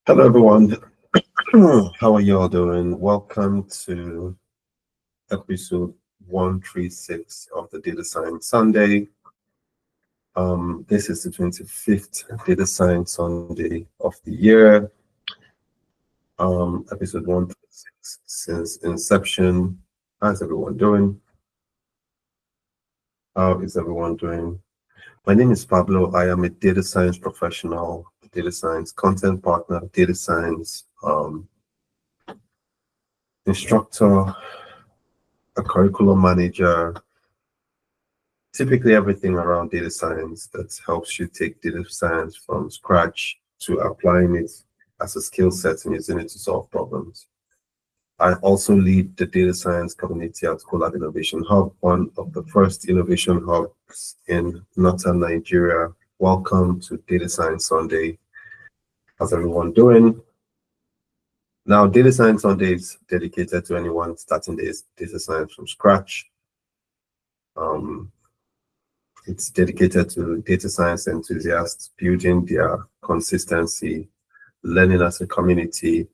Hello, everyone. How are you all doing? Welcome to episode 136 of the Data Science Sunday. This is the 25th Data Science Sunday of the year. Episode 136 since inception. How's everyone doing? How is everyone doing? My name is Pablo. I am a data science professional, data science content partner, data science instructor, a curriculum manager, typically everything around data science that helps you take data science from scratch to applying it as a skill set and using it to solve problems. I also lead the data science community at Collab Innovation Hub, one of the first innovation hubs in northern Nigeria. Welcome to Data Science Sunday. How's everyone doing? Now, Data Science Sunday is dedicated to anyone starting this data science from scratch. It's dedicated to data science enthusiasts building their consistency, learning as a community,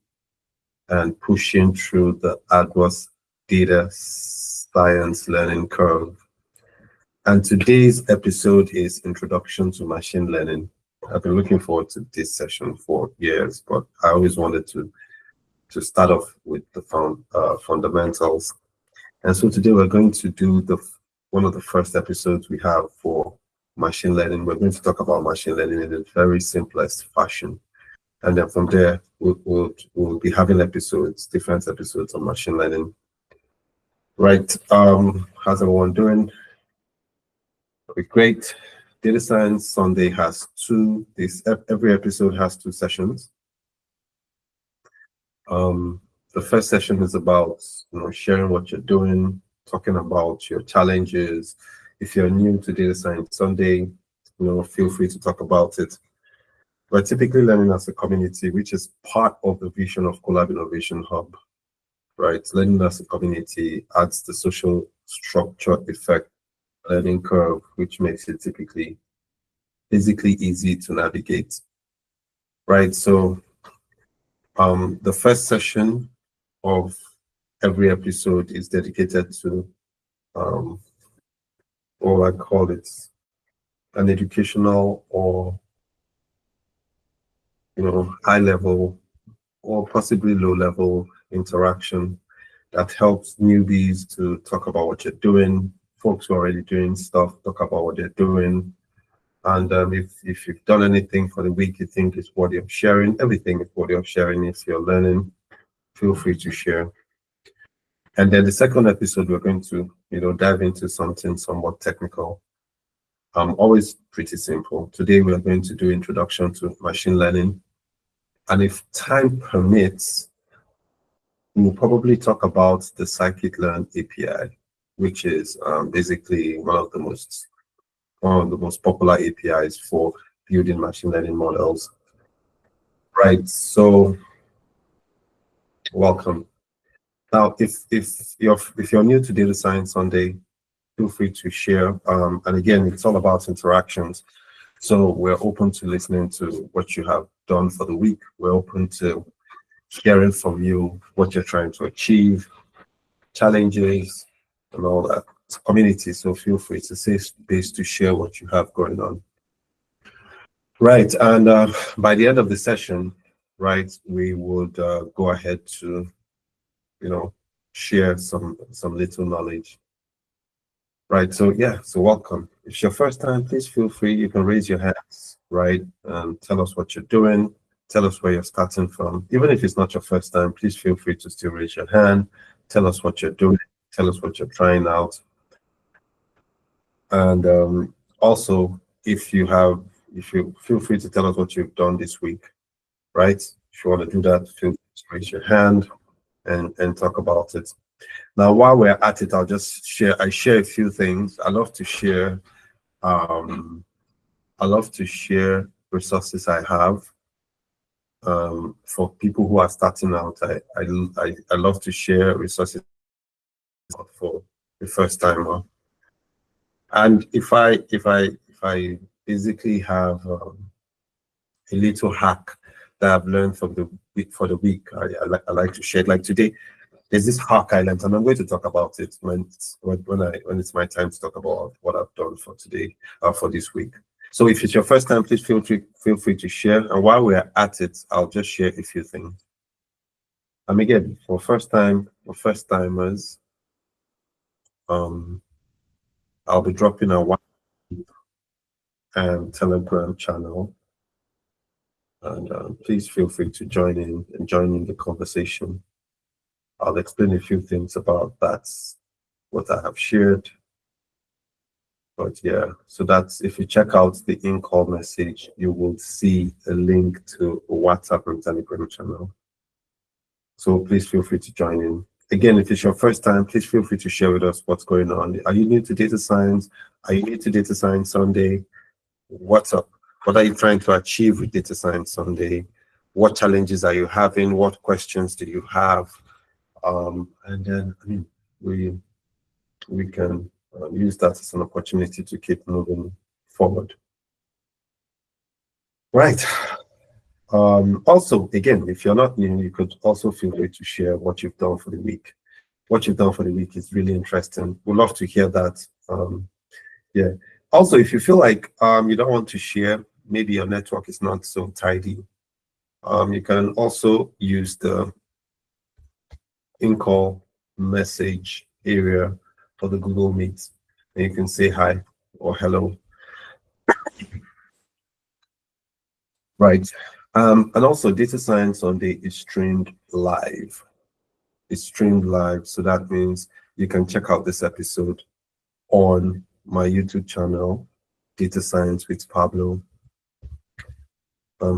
and pushing through the arduous data science learning curve. And today's episode is Introduction to Machine Learning. I've been looking forward to this session for years, but I always wanted to start off with the fundamentals. And so today we're going to do one of the first episodes we have for machine learning. We're going to talk about machine learning in a very simplest fashion. And then from there, we'll be having different episodes on machine learning. Right. How's everyone doing? Okay, great. Data Science Sunday has every episode has two sessions. The first session is about sharing what you're doing, talking about your challenges. If you're new to Data Science Sunday, feel free to talk about it. We're typically learning as a community, which is part of the vision of Collab Innovation Hub, right? Learning as a community adds the social structure effect learning curve, which makes it physically easy to navigate, right? So the first session of every episode is dedicated to or I call it an educational or high level or possibly low level interaction that helps newbies to talk about what you're doing, folks who are already doing stuff, talk about what they're doing. And if you've done anything for the week you think is worthy of sharing, everything is worthy of sharing. If you're learning, feel free to share. And then the second episode, we're going to dive into something somewhat technical. Always pretty simple. Today we are going to do introduction to machine learning. And if time permits, we'll probably talk about the scikit-learn API, which is basically one of the most popular APIs for building machine learning models. Right. So welcome. Now, if you're new to Data Science Sunday, feel free to share. And again, it's all about interactions. So we're open to listening to what you have done for the week. We're open to hearing from you what you're trying to achieve, challenges, and all that. It's a community, so feel free to say space to share what you have going on. Right, and by the end of the session, right, we would go ahead to, share some little knowledge. Right, so yeah, so welcome. If it's your first time, please feel free. You can raise your hands, right, and tell us what you're doing. Tell us where you're starting from. Even if it's not your first time, please feel free to still raise your hand. Tell us what you're doing. Tell us what you're trying out. And also, if you feel free to tell us what you've done this week, right? If you want to do that, feel free to raise your hand and talk about it. Now, while we're at it, I'll just share a few things. I love to share resources I have for people who are starting out. I love to share resources for the first timer. And if I basically have a little hack that I've learned from the week for the week. I like to share it. Like today, there's this hack I learned, and I'm going to talk about it when it's my time to talk about what I've done for today, for this week. So if it's your first time, please feel free to share. And while we're at it, I'll just share a few things. And again, for first timers, I'll be dropping a WhatsApp and Telegram channel, and please feel free to join in the conversation. I'll explain a few things about that, what I have shared. But yeah, so that's, if you check out the in-call message, you will see a link to a WhatsApp and Telegram channel. So please feel free to join in. Again, if it's your first time, please feel free to share with us what's going on. Are you new to data science? Are you new to Data Science Sunday? What's up? What are you trying to achieve with Data Science Sunday? What challenges are you having? What questions do you have? And then, I mean, we can use that as an opportunity to keep moving forward. Right. Also, again, if you're not new, you could also feel free to share what you've done for the week. What you've done for the week is really interesting. We'd love to hear that. Yeah. Also, if you feel like you don't want to share, maybe your network is not so tidy, you can also use the in-call message area for the Google Meet, and you can say hi or hello. Right. And also, Data Science Sunday is streamed live. It's streamed live, so that means you can check out this episode on my YouTube channel, Data Science with Pablo.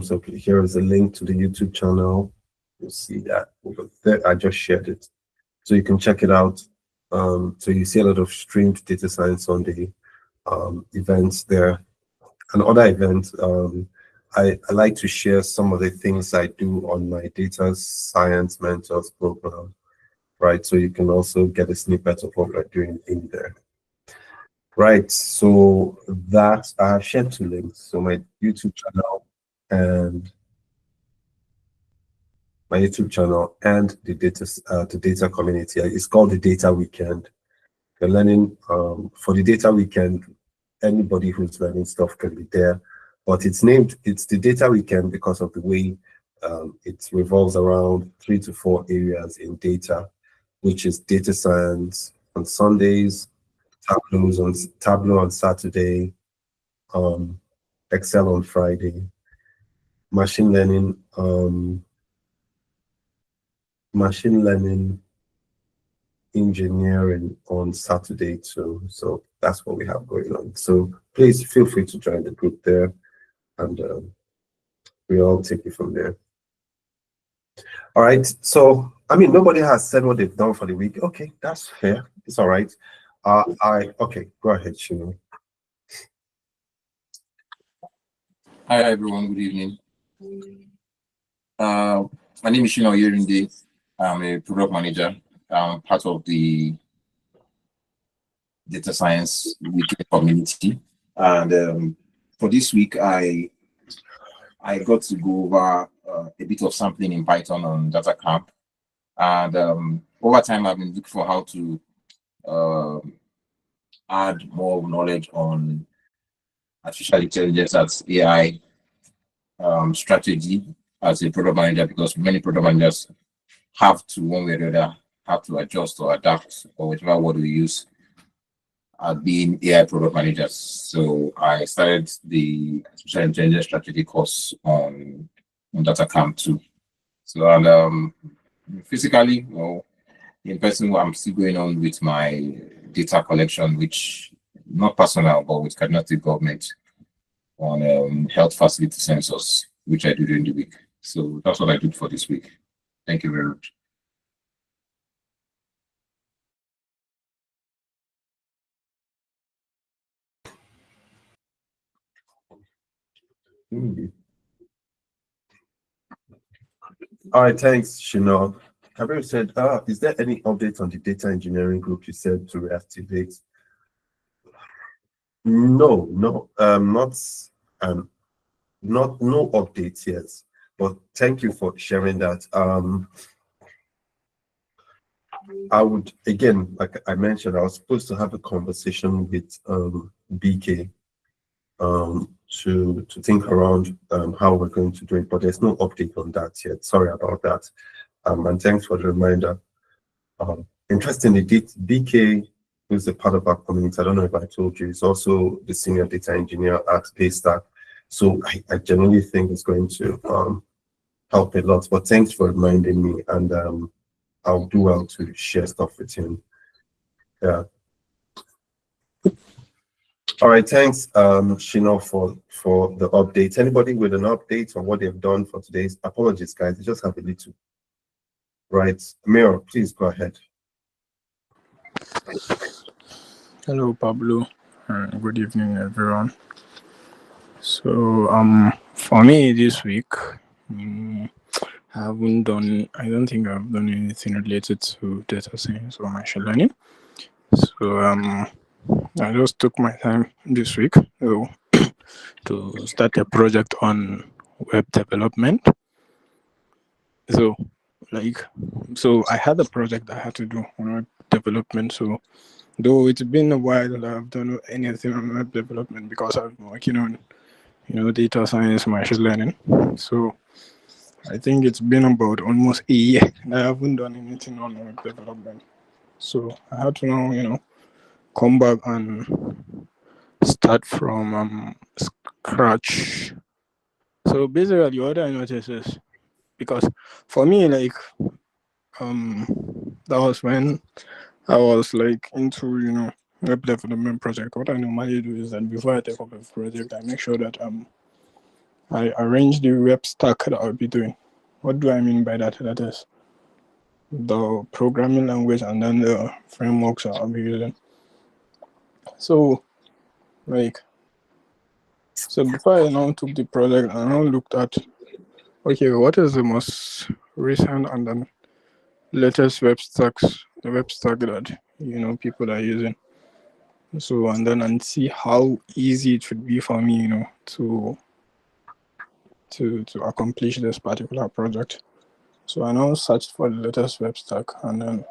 So here is a link to the YouTube channel. You'll see that over there. I just shared it, so you can check it out. So you see a lot of streamed Data Science Sunday events there, and other events. I like to share some of the things I do on my Data Science Mentors program, right? So you can also get a snippet of what we're doing in there. Right, so that I have shared 2 links. So my YouTube channel and the data community. It's called the Data Weekend. You're learning for the Data Weekend. Anybody who's learning stuff can be there, but it's the Data Weekend because of the way it revolves around 3 to 4 areas in data, which is data science on Sundays, Tableau on Saturday, Excel on Friday, machine learning engineering on Saturday too. So that's what we have going on. So please feel free to join the group there, and we all take it from there. All right. So I mean, nobody has said what they've done for the week. Okay, that's fair. It's all right. Okay, go ahead, Shino. Hi everyone, good evening. My name is Shino Yerinde. I'm a product manager. I'm part of the Data Science Weekend community. And for this week, I got to go over a bit of sampling in Python on DataCamp. And over time, I've been looking for how to add more knowledge on artificial intelligence as AI strategy as a product manager, because many product managers have to, one way or the other, have to adjust or adapt or whatever word we use at being AI product managers. So I started the artificial intelligence strategy course on DataCamp too. So and physically, well, in person, I'm still going on with my data collection, which not personal, but with Kaduna State government on health facility census, which I do during the week. So that's what I did for this week. Thank you very much. All right, thanks, Shino. Kabir said, is there any update on the data engineering group you said to reactivate? No, no updates yet. But thank you for sharing that. I would, again, like I mentioned, I was supposed to have a conversation with BK to think around how we're going to do it, but there's no update on that yet. Sorry about that. And thanks for the reminder. Interestingly, BK, who's a part of our community, I don't know if I told you, is also the senior data engineer at Paystack. So I genuinely think it's going to help a lot. But thanks for reminding me, and I'll do well to share stuff with him. Yeah. All right, thanks, Shino, for the update. Anybody with an update on what they've done for today's? Apologies, guys. I just have a little. Right, Mayor, please go ahead. Hello, Pablo. Good evening, everyone. So, for me this week, I don't think I've done anything related to data science or machine learning. So, I just took my time this week to start a project on web development. So I had a project I had to do on web development. So, though it's been a while that I've done anything on web development because I've been working on, data science, machine learning. So I think it's been about almost a year and I haven't done anything on web development. So I had to now, come back and start from scratch. So basically what I noticed is, because for me, like, that was when I was like into, web development project. What I normally do is that before I take up a project, I make sure that I arrange the web stack that I'll be doing. What do I mean by that? That is the programming language and then the frameworks I'll be using. So before I now took the project, I now looked at, okay, what is the most recent and then latest web stack that people are using. So and see how easy it would be for me, to accomplish this particular project. So I now searched for the latest web stack, and then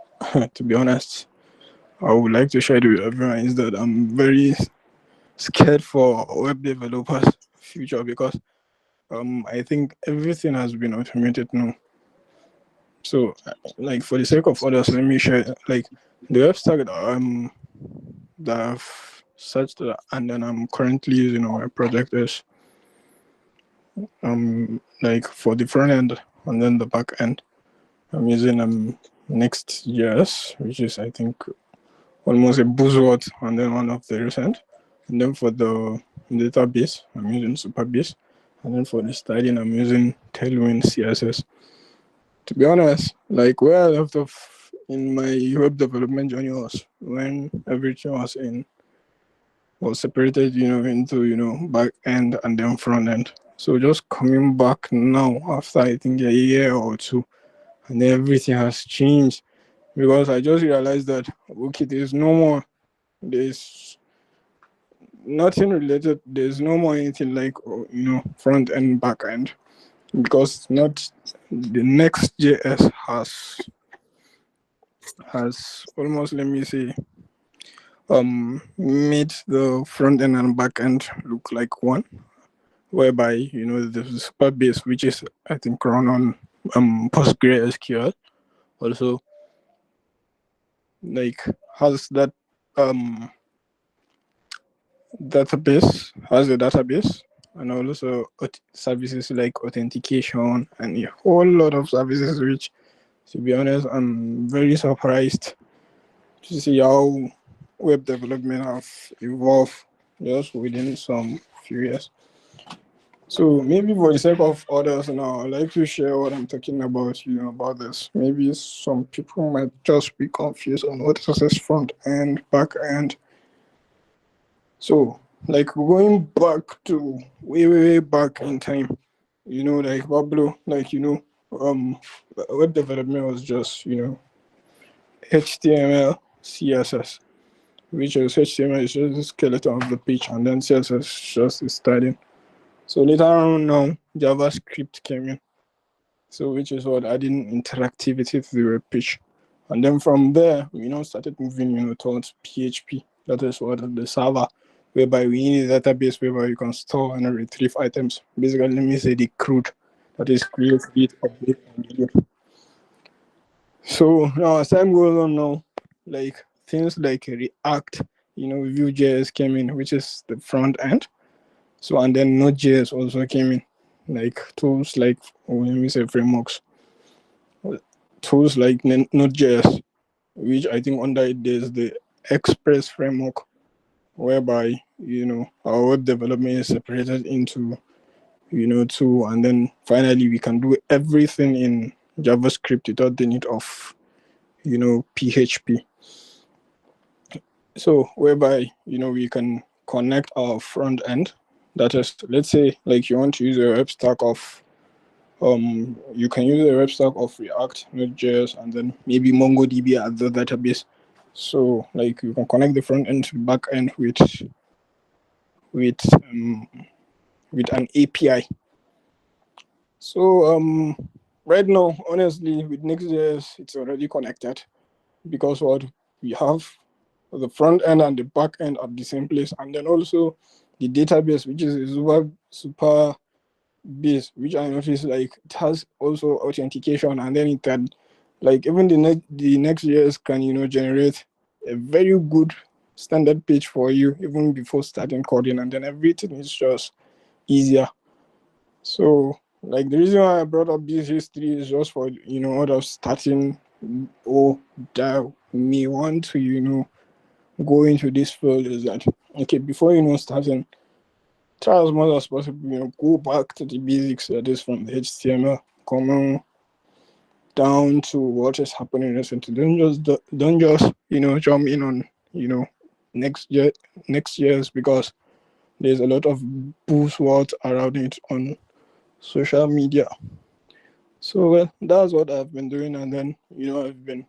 to be honest, I would like to share it with everyone is that I'm very scared for web developers' future because I think everything has been automated now. So like for the sake of others, let me share like the web stack that I've searched and then I'm currently using on my project is like for the front end and then the back end, I'm using Next.js, which is I think almost a buzzword and then one of the recent. And then for the database, I'm using Supabase. And then for the styling, I'm using Tailwind CSS. To be honest, like where I left off in my web development journey was when everything was separated, into, back end and then front end. So just coming back now after I think a year or two, and then everything has changed because I just realized that, okay, there's nothing related, there's no more anything like, front end, back end, because not the Next.js has almost, let me say, made the front end and back end look like one, whereby the Supabase, which is I think run on PostgreSQL, also like has that database and also services like authentication and a whole lot of services, which to be honest I'm very surprised to see how web development have evolved just within some few years. So maybe for the sake of others now, I'd like to share what I'm talking about, about this. Maybe some people might just be confused on what is front end, back end. So like going back to way back in time, like Pablo, like web development was just, HTML, CSS, which is HTML is just the skeleton of the page, and then CSS is just the styling. So later on now, JavaScript came in. So which is what adding interactivity to the web page. And then from there, we now started moving, towards PHP. That is what the server, whereby we need a database whereby you can store and retrieve items. Basically, let me say the CRUD, that is create, read, update, and delete. So now as time goes on now, like things like React, Vue.js came in, which is the front end. So and then Node.js also came in, like tools like let me say frameworks, tools like Node.js, which I think under it there's the Express framework, whereby our web development is separated into two, and then finally we can do everything in JavaScript without the need of PHP. So whereby we can connect our front end. That is, let's say like you want to use a web stack of you can use a web stack of React, Node.js, and then maybe MongoDB as the database. So like you can connect the front end to the back end with an API. So right now, honestly, with Next.js, it's already connected, because what we have the front end and the back end at the same place, and then also the database, which is a super base, which I noticed like it has also authentication, and then it can like even the Next.js can generate a very good standard page for you even before starting coding, and then everything is just easier. So like the reason why I brought up this history is just for others starting or that may want to go into this field, is that okay, before starting, try as much as possible go back to the basics, that is from the HTML coming down to what is happening recently. Don't just jump in on next year's, because there's a lot of buzzwords around it on social media. So well, that's what I've been doing, and then I've been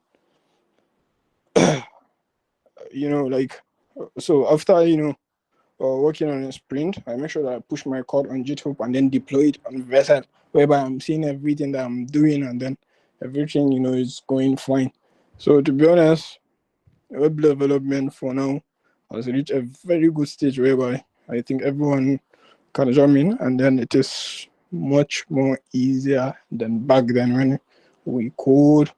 like, so after working on a sprint, I make sure that I push my code on GitHub and then deploy it on Vercel, whereby I'm seeing everything that I'm doing, and then everything is going fine. So to be honest, web development for now has reached a very good stage whereby I think everyone can jump in, and then it is much more easier than back then when we code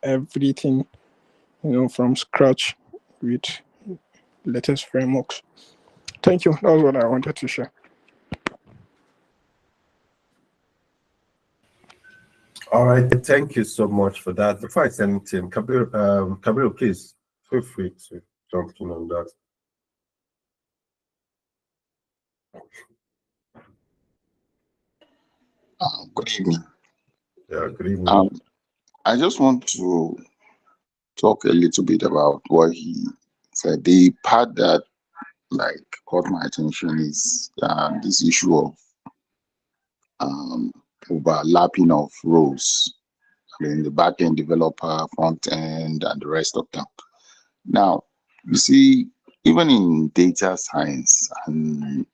everything from scratch with latest frameworks. Thank you. That was what I wanted to share. All right, thank you so much for that. Before I send it in, Kabiru, please feel free to jump in on that. Good evening. Yeah, good evening. I just want to talk a little bit about what he said. The part that caught my attention is this issue of overlapping of roles. I mean, the back-end developer, front-end, and the rest of them. Now, you see, even in data science and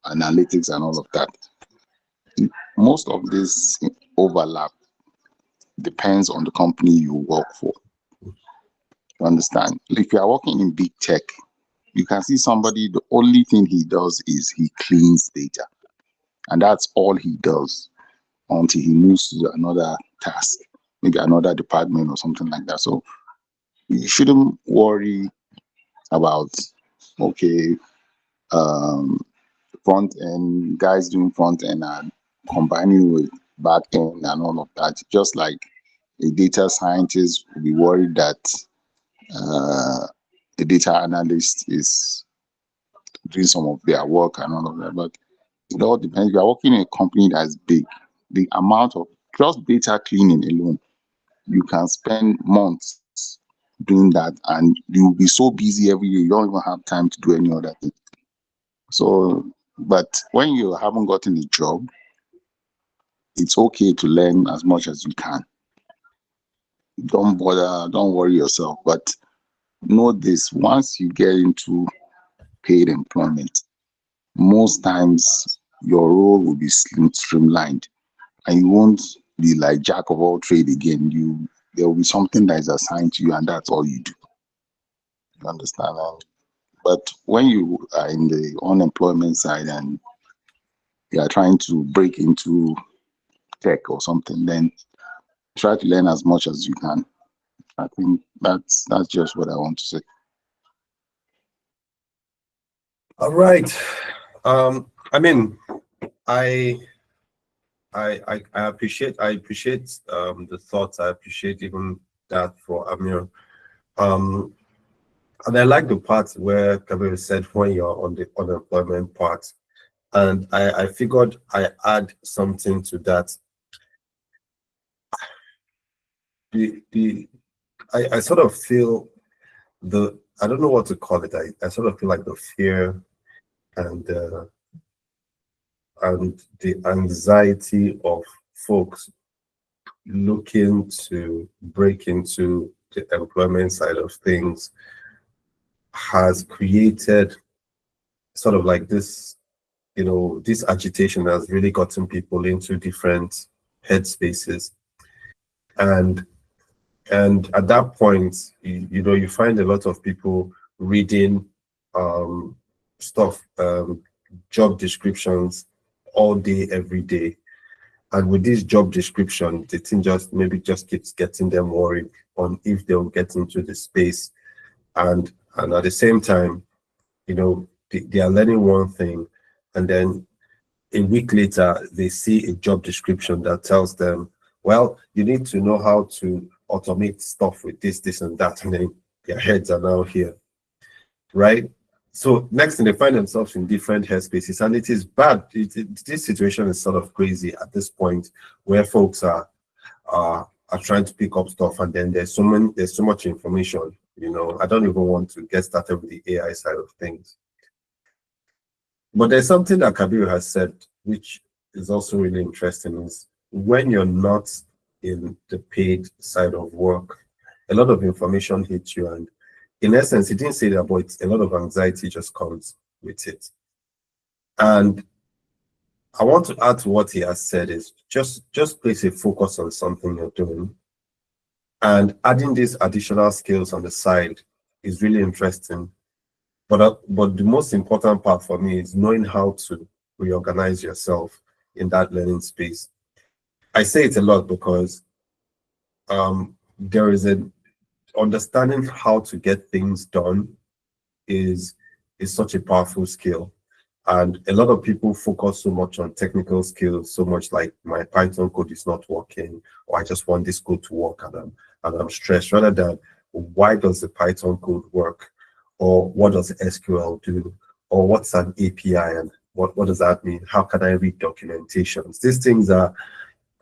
analytics and all of that, most of this overlap depends on the company you work for. You understand? If you are working in big tech, you can see somebody, the only thing he does is he cleans data. And that's all he does until he moves to another task, maybe another department or something like that. So you shouldn't worry about, okay, front end, guys doing front end and combining with back end and all of that. Just like a data scientist will be worried that the data analyst is doing some of their work and all of that. But it all depends. If you are working in a company that's big, the amount of just data cleaning alone, you can spend months doing that, and you will be so busy every day, you don't even have time to do any other thing. So, but when you haven't gotten a job, it's okay to learn as much as you can. Don't bother, don't worry yourself. But know this, once you get into paid employment, most times your role will be streamlined, and you won't be like jack of all trade again. There will be something that is assigned to you, and that's all you do. You understand? But when you are in the unemployment side and you are trying to break into tech or something, then try to learn as much as you can. I think that's just what I want to say. All right. I mean, I appreciate the thoughts. I appreciate even that for Amir. And I like the part where Kabir said when you're on the unemployment part, and I figured I add something to that. I sort of feel I don't know what to call it. I sort of feel like the fear and the anxiety of folks looking to break into the employment side of things has created sort of like this, this agitation has really gotten people into different headspaces. And at that point, you find a lot of people reading stuff, job descriptions all day, every day. And with this job description, the thing just keeps getting them worried on if they'll get into the space. And at the same time, they are learning one thing, and then a week later, they see a job description that tells them, well, you need to know how to automate stuff with this, and that, and then their heads are now here, right? So next thing, they find themselves in different headspaces, and it is bad. This situation is sort of crazy at this point, where folks are trying to pick up stuff, and then there's so much information. I don't even want to get started with the AI side of things. But there's something that Kabir has said, which is also really interesting, is when you're not in the paid side of work, a lot of information hits you. And in essence, he didn't say that, but a lot of anxiety just comes with it. And I want to add to what he has said is just place a focus on something you're doing. And adding these additional skills on the side is really interesting. But the most important part for me is knowing how to reorganize yourself in that learning space. I say it a lot because there is an understanding how to get things done is such a powerful skill. And a lot of people focus so much on technical skills, so much like my Python code is not working, or I just want this code to work, and I'm stressed, rather than why does the Python code work, or what does SQL do, or what's an API, and what does that mean? How can I read documentations? These things are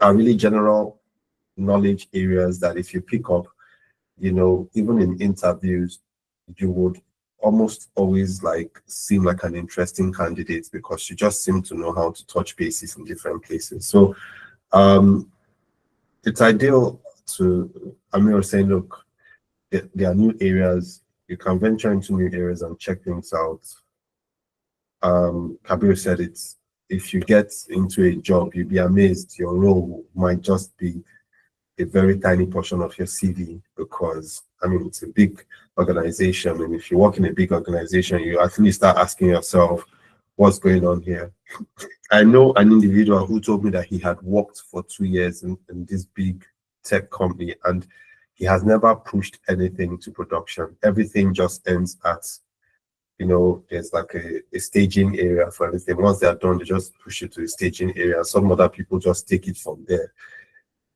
really general knowledge areas that if you pick up, even in interviews, you would almost always seem like an interesting candidate because you just seem to know how to touch bases in different places. So it's ideal to, Amir was saying, look, there are new areas, you can venture into new areas and check things out. Kabir said it's, if you get into a job, you'll be amazed your role might just be a very tiny portion of your CV, because it's a big organization, and if you work in a big organization, you actually start asking yourself, what's going on here? I know an individual who told me that he had worked for 2 years in this big tech company, and he has never pushed anything to production. Everything just ends at, there's like a staging area for everything. Once they're done, they just push it to the staging area. Some other people just take it from there.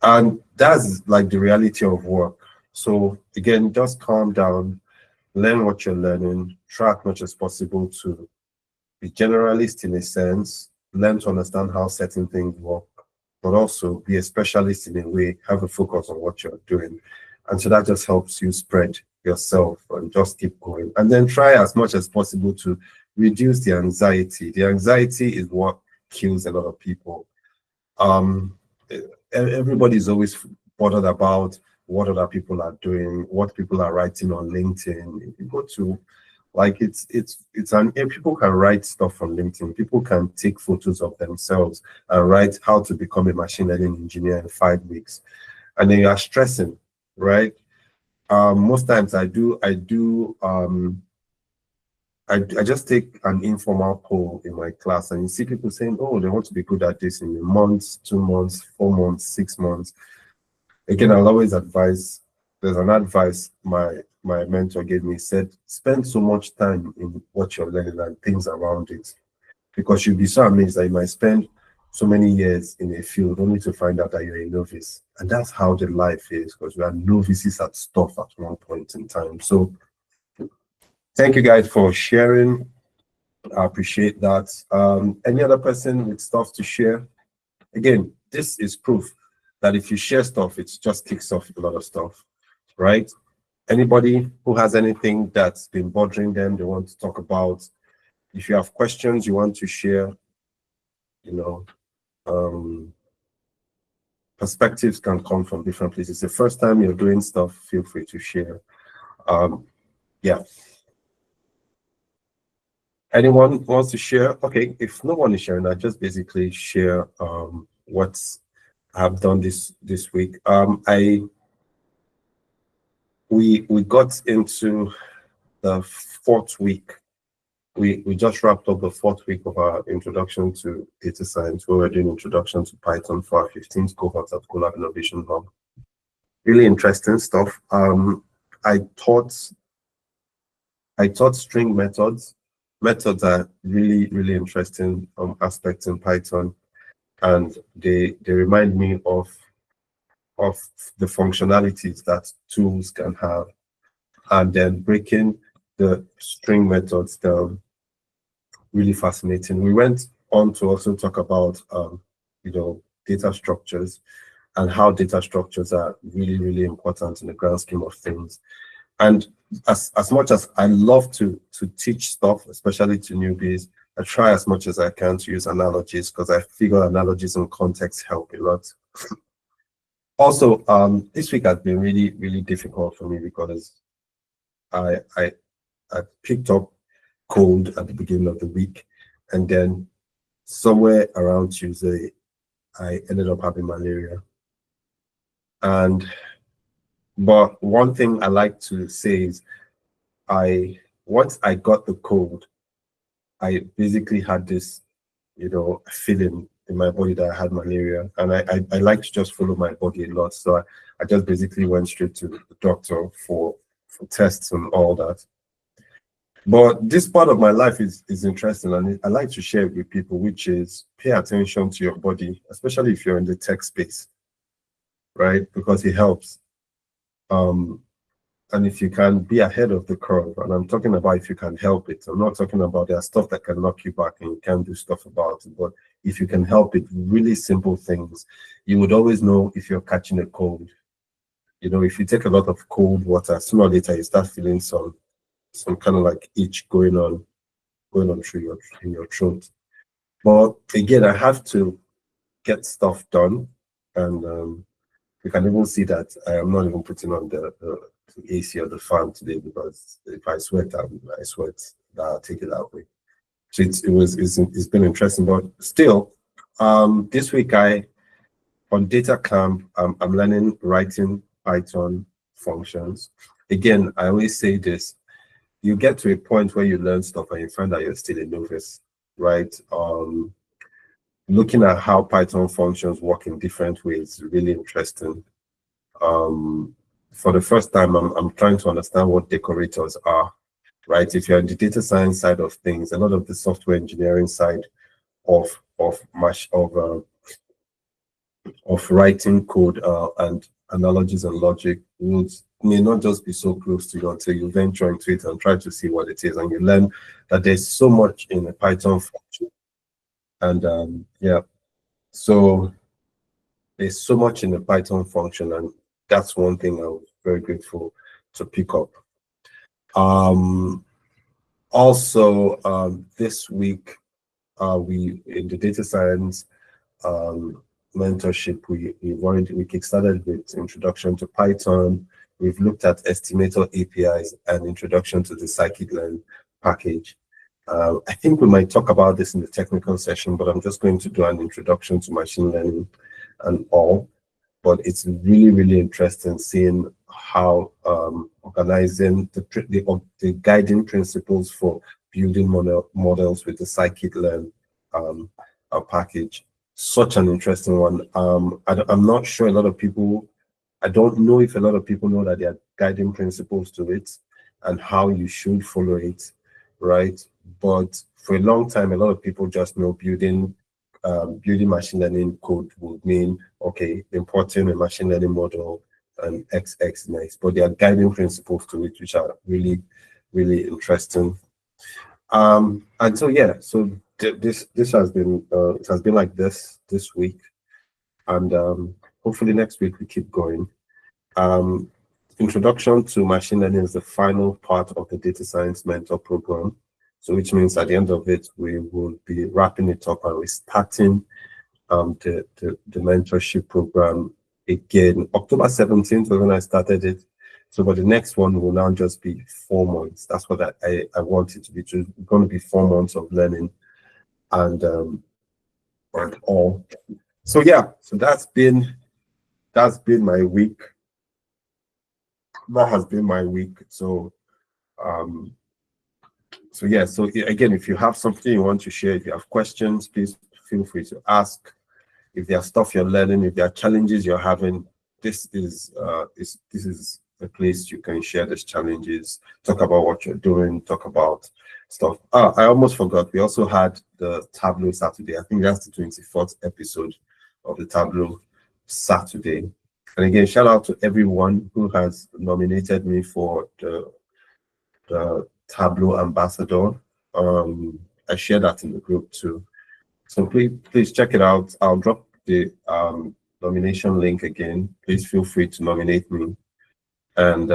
And that's like the reality of work. So again, just calm down, learn what you're learning, try as much as possible to be generalist in a sense, learn to understand how certain things work, but also be a specialist in a way, have a focus on what you're doing. And so that just helps you spread yourself and just keep going. And then try as much as possible to reduce the anxiety. The anxiety is what kills a lot of people. Everybody's always bothered about what other people are doing, what people are writing on LinkedIn. If you go to Like people can write stuff on LinkedIn. People can take photos of themselves and write how to become a machine learning engineer in 5 weeks. And then you are stressing, right? Most times I just take an informal poll in my class, and you see people saying, oh, they want to be good at this in a month, 2 months, 4 months, 6 months. Again, I'll always advise, there's an advice my mentor gave me. He said, spend so much time in what you're learning and things around it, because you'll be so amazed that you might spend so many years in a field only to find out that you're a novice. And that's how the life is, because we are novices at stuff at one point in time. So thank you guys for sharing. I appreciate that. Any other person with stuff to share? Again, this is proof that if you share stuff, it just kicks off a lot of stuff, right? Anybody who has anything that's been bothering them, they want to talk about, if you have questions you want to share, perspectives can come from different places. The first time you're doing stuff, feel free to share. Yeah. Anyone wants to share? Okay, if no one is sharing, I just basically share what I've done this week. We got into the 4th week. We just wrapped up the 4th week of our introduction to data science. We were doing introduction to Python for our 15th cohort at Collab Innovation Hub. Really interesting stuff. I taught string methods. Methods are really, really interesting aspects in Python, and they remind me of the functionalities that tools can have, and then breaking the string methods down. Really fascinating. We went on to also talk about data structures and how data structures are really, really important in the grand scheme of things. And as much as I love to teach stuff, especially to newbies, I try as much as I can to use analogies, because I figure analogies and context help a lot. Also, this week has been really, really difficult for me, because I picked up cold at the beginning of the week, and then somewhere around Tuesday, I ended up having malaria. But one thing I like to say is, once I got the cold, I basically had this, feeling in my body that I had malaria, and I like to just follow my body a lot. So I just basically went straight to the doctor for tests and all that. But this part of my life is interesting, and I like to share it with people, which is pay attention to your body, especially if you're in the tech space, right? Because it helps. And if you can be ahead of the curve, and I'm talking about if you can help it, I'm not talking about there's stuff that can knock you back and you can't do stuff about it, but if you can help it, really simple things, you would always know if you're catching a cold. If you take a lot of cold water, sooner or later you start feeling some kind of like itch going on through your throat. But again, I have to get stuff done, and you can even see that I am not even putting on the AC or the fan today, because if I sweat, I sweat. I'll take it that way. So it's been interesting, but still, this week on Data Camp, I'm learning writing Python functions. Again, I always say this: you get to a point where you learn stuff and you find that you're still a novice, right? Looking at how Python functions work in different ways is really interesting. For the first time, I'm trying to understand what decorators are, right? If you're in the data science side of things, a lot of the software engineering side of writing code and analogies and logic may not just be so close to you until you venture into it and try to see what it is, and you learn that there's so much in a Python function. And so there's so much in the Python function, and that's one thing I was very grateful to pick up. Also, this week, we in the data science mentorship, we kickstarted with introduction to Python. We've looked at estimator APIs and introduction to the scikit-learn package. I think we might talk about this in the technical session, but I'm just going to do an introduction to machine learning and all. But it's really, really interesting seeing how organizing the guiding principles for building models with the scikit-learn package. Such an interesting one. I'm not sure a lot of people, I don't know if a lot of people know that there are guiding principles to it and how you should follow it, right? But for a long time, a lot of people just know building machine learning code would mean, okay, importing a machine learning model and XX next, but there are guiding principles to it, which are really, really interesting. And so, yeah, so this has been, it has been like this week, and hopefully next week we keep going. Introduction to machine learning is the final part of the data science mentor program. So which means at the end of it, we will be wrapping it up and we're starting the mentorship program again. October 17th was when I started it. So but the next one will now just be 4 months. That's what I want it to be. It's going to be 4 months of learning and all. So yeah, so that's been my week. That has been my week. So so yeah, so again, if you have something you want to share, if you have questions, please feel free to ask. If there are stuff you're learning, if there are challenges you're having, this is a place you can share these challenges, talk about what you're doing, talk about stuff. I almost forgot, we also had the Tableau Saturday. I think that's the 24th episode of the Tableau Saturday. And again, shout out to everyone who has nominated me for the Tableau Ambassador. I share that in the group too. So please check it out. I'll drop the nomination link again. Please feel free to nominate me, and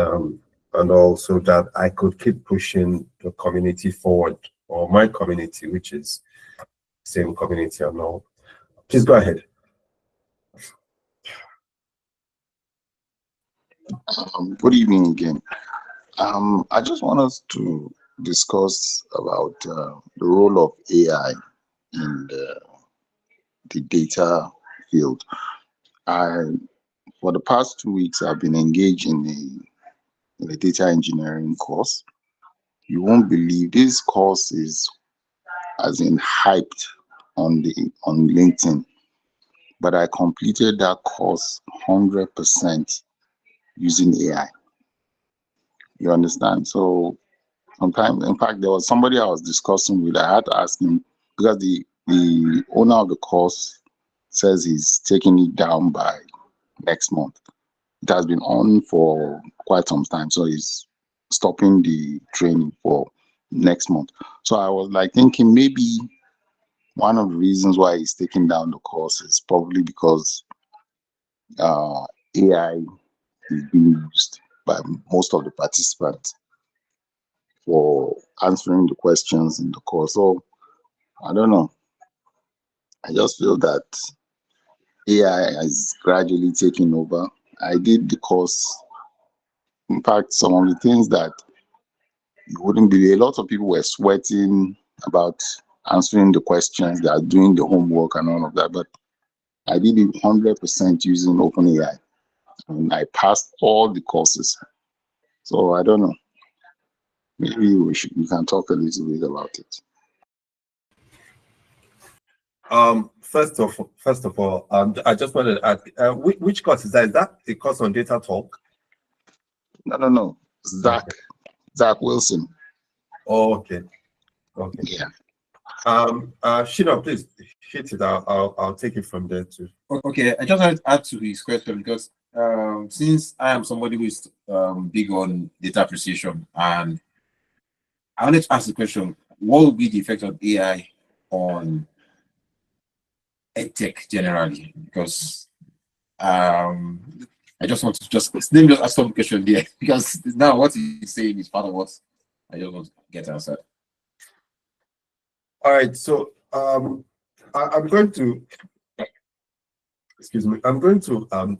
also that I could keep pushing the community forward, or my community, which is same community and all. Please go ahead. Good evening again. I just want us to discuss about the role of AI in the data field. For the past 2 weeks, I've been engaged in a data engineering course. You won't believe this course is as in hyped on LinkedIn, but I completed that course 100% using AI. You understand? So sometimes, in fact, there was somebody I was discussing with. I had to ask him because the owner of the course says he's taking it down by next month. It has been on for quite some time, so he's stopping the training for next month. So I was like thinking maybe one of the reasons why he's taking down the course is probably because AI is being used by most of the participants for answering the questions in the course. So I don't know. I just feel that AI is gradually taking over. I did the course. In fact, some of the things that you wouldn't believe, a lot of people were sweating about answering the questions, they are doing the homework and all of that. But I did it 100% using OpenAI, and I passed all the courses. So I don't know. Maybe we can talk a little bit about it. First of all, I just wanted to ask, which course is that? Is that a course on Data Talk? No. Zach Wilson. Oh, okay. Yeah. Shino, please hit it. I'll take it from there too. Okay, I just wanted to add to his question because since I am somebody who is big on data precision, and I wanted to ask the question: what will be the effect of AI on EdTech generally? Because I just want to let me just ask some question there because now what he's saying is part of what I just want to get answered. All right, so I'm going to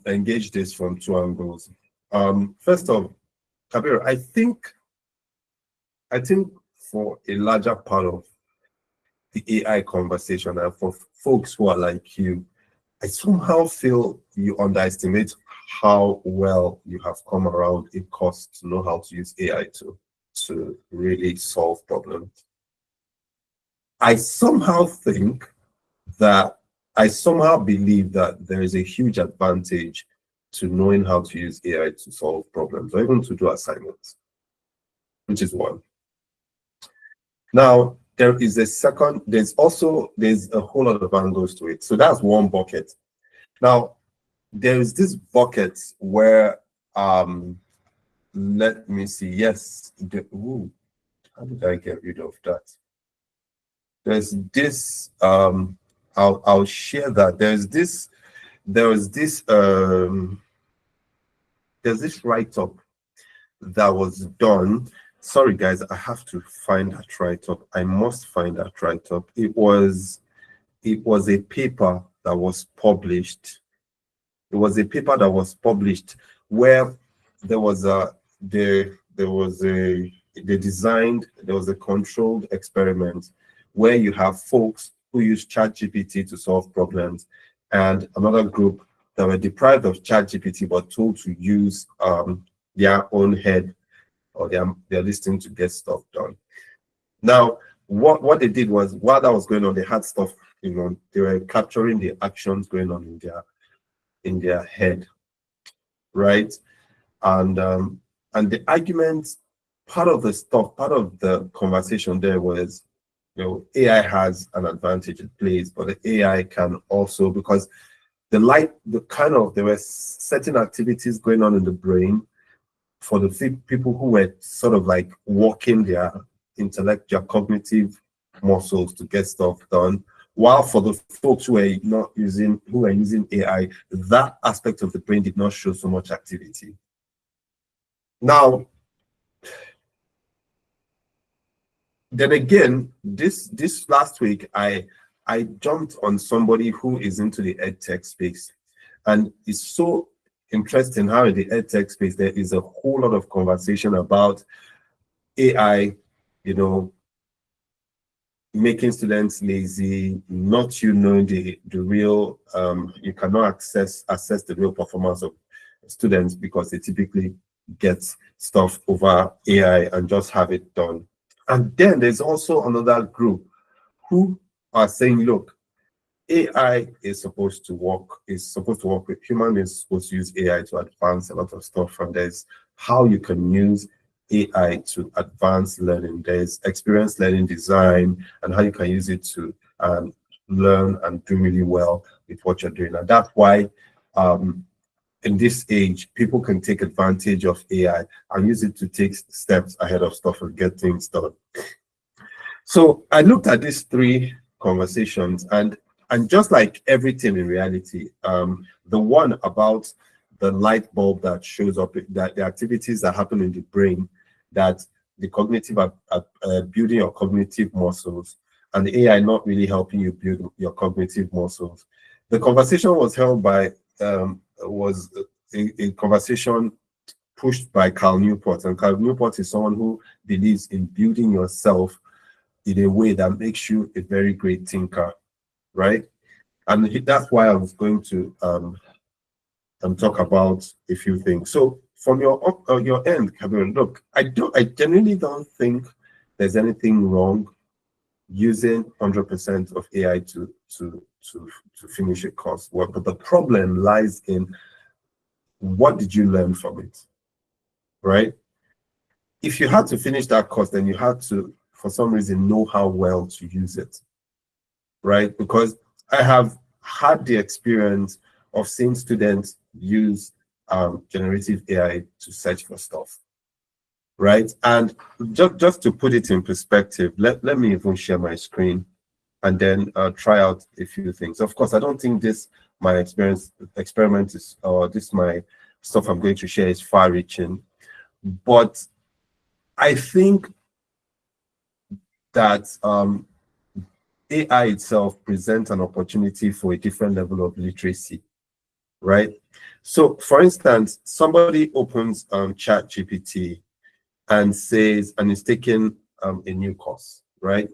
engage this from two angles. First of, Kabir, I think for a larger part of the AI conversation, and for folks who are like you, I somehow feel you underestimate how well you have come around a course to know how to use AI to really solve problems. I somehow believe that there is a huge advantage to knowing how to use AI to solve problems or even to do assignments, which is one. Now, there's a whole lot of angles to it. So that's one bucket. Now, there is this bucket where, let me see, yes, how did I get rid of that? There's this, I'll share that. There's this write-up that was done. Sorry guys, I have to find that write-up. I must find that write-up. It was a paper that was published. It was a paper that was published where there was a controlled experiment where you have folks who use ChatGPT to solve problems, and another group that were deprived of ChatGPT but told to use their own head or their listening to get stuff done. Now, what they did was, while that was going on, they had stuff, they were capturing the actions going on in their head, right? And the argument, part of the conversation there was, AI has an advantage it plays, but the AI can also, because there were certain activities going on in the brain for the people who were sort of like working their intellect, their cognitive muscles to get stuff done, while for the folks who were using AI, that aspect of the brain did not show so much activity. Now, then again, this last week, I jumped on somebody who is into the EdTech space, and it's so interesting how in the EdTech space there is a whole lot of conversation about AI, making students lazy, not knowing the real, you cannot assess the real performance of students because they typically get stuff over AI and just have it done. And then there's also another group who are saying, look, AI is supposed to work with human beings, supposed to use AI to advance a lot of stuff. And there's how you can use AI to advance learning. There's experience learning design and how you can use it to learn and do really well with what you're doing. And that's why in this age, people can take advantage of AI and use it to take steps ahead of stuff and get things done. So I looked at these three conversations, and just like everything in reality, the one about the light bulb that shows up, that the activities that happen in the brain, that the cognitive building your cognitive muscles, and the AI not really helping you build your cognitive muscles. The conversation was held by was a conversation pushed by Cal Newport, and Cal Newport is someone who believes in building yourself in a way that makes you a very great thinker, right? And that's why I was going to talk about a few things. So from your end, Kevin, look, I genuinely don't think there's anything wrong using 100% of AI to finish a course. But the problem lies in, what did you learn from it, right? If you had to finish that course, then you had to, for some reason, know how well to use it, right? Because I have had the experience of seeing students use generative AI to search for stuff, right? And just to put it in perspective, let me even share my screen and then try out a few things. Of course, I don't think my experiment is, or my stuff I'm going to share is far-reaching, but I think that AI itself presents an opportunity for a different level of literacy, right? So, for instance, somebody opens ChatGPT and says, and is taking a new course, right?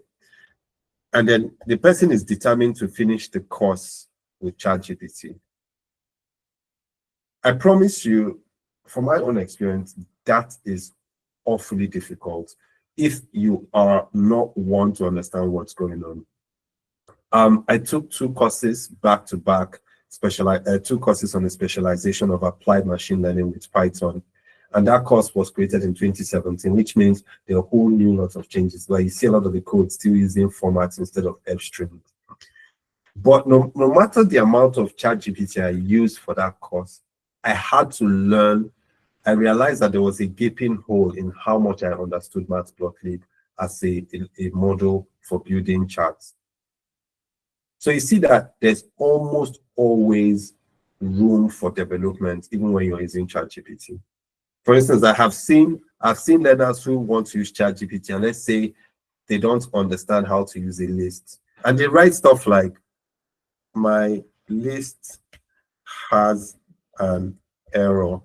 And then the person is determined to finish the course with ChatGPT. I promise you, from my own experience, that is awfully difficult if you are not one to understand what's going on. I took 2 courses back to back, 2 courses on the specialization of applied machine learning with Python. And that course was created in 2017, which means there are a whole new lot of changes where you see a lot of the code still using formats instead of F-string. But no matter the amount of ChatGPT I used for that course, I had to learn. I realized that there was a gaping hole in how much I understood Matplotlib as a model for building charts. So you see that there's almost always room for development, even when you're using ChatGPT. For instance, I've seen learners who want to use ChatGPT, and let's say they don't understand how to use a list, and they write stuff like, my list has an error.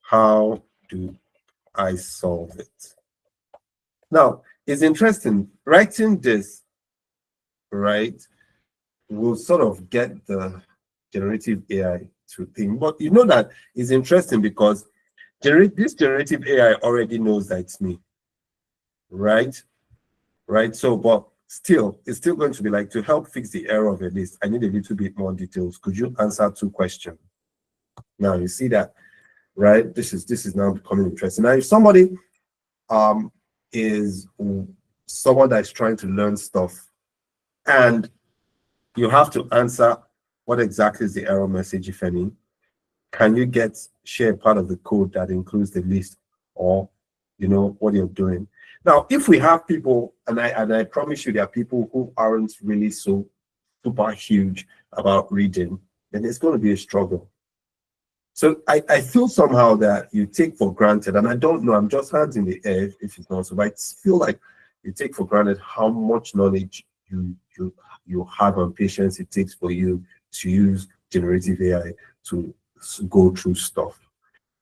How do I solve it? Now, it's interesting. Writing this, right, will sort of get the generative AI to think. But you know that it's interesting because this generative AI already knows that it's me, right? Right. So, but still, it's still going to be like, to help fix the error of a list, I need a little bit more details. Could you answer 2 questions? Now you see that, right? This is now becoming interesting. Now, if somebody is someone that's trying to learn stuff, and you have to answer what exactly is the error message, if any, can you share part of the code that includes the list, or what you're doing? Now, if we have people, and I promise you there are people who aren't really so super huge about reading, then it's going to be a struggle. So I feel somehow that you take for granted, and I don't know, I'm just hands in the air if it's not so, but I feel like you take for granted how much knowledge you have and patience it takes for you to use generative AI to go through stuff.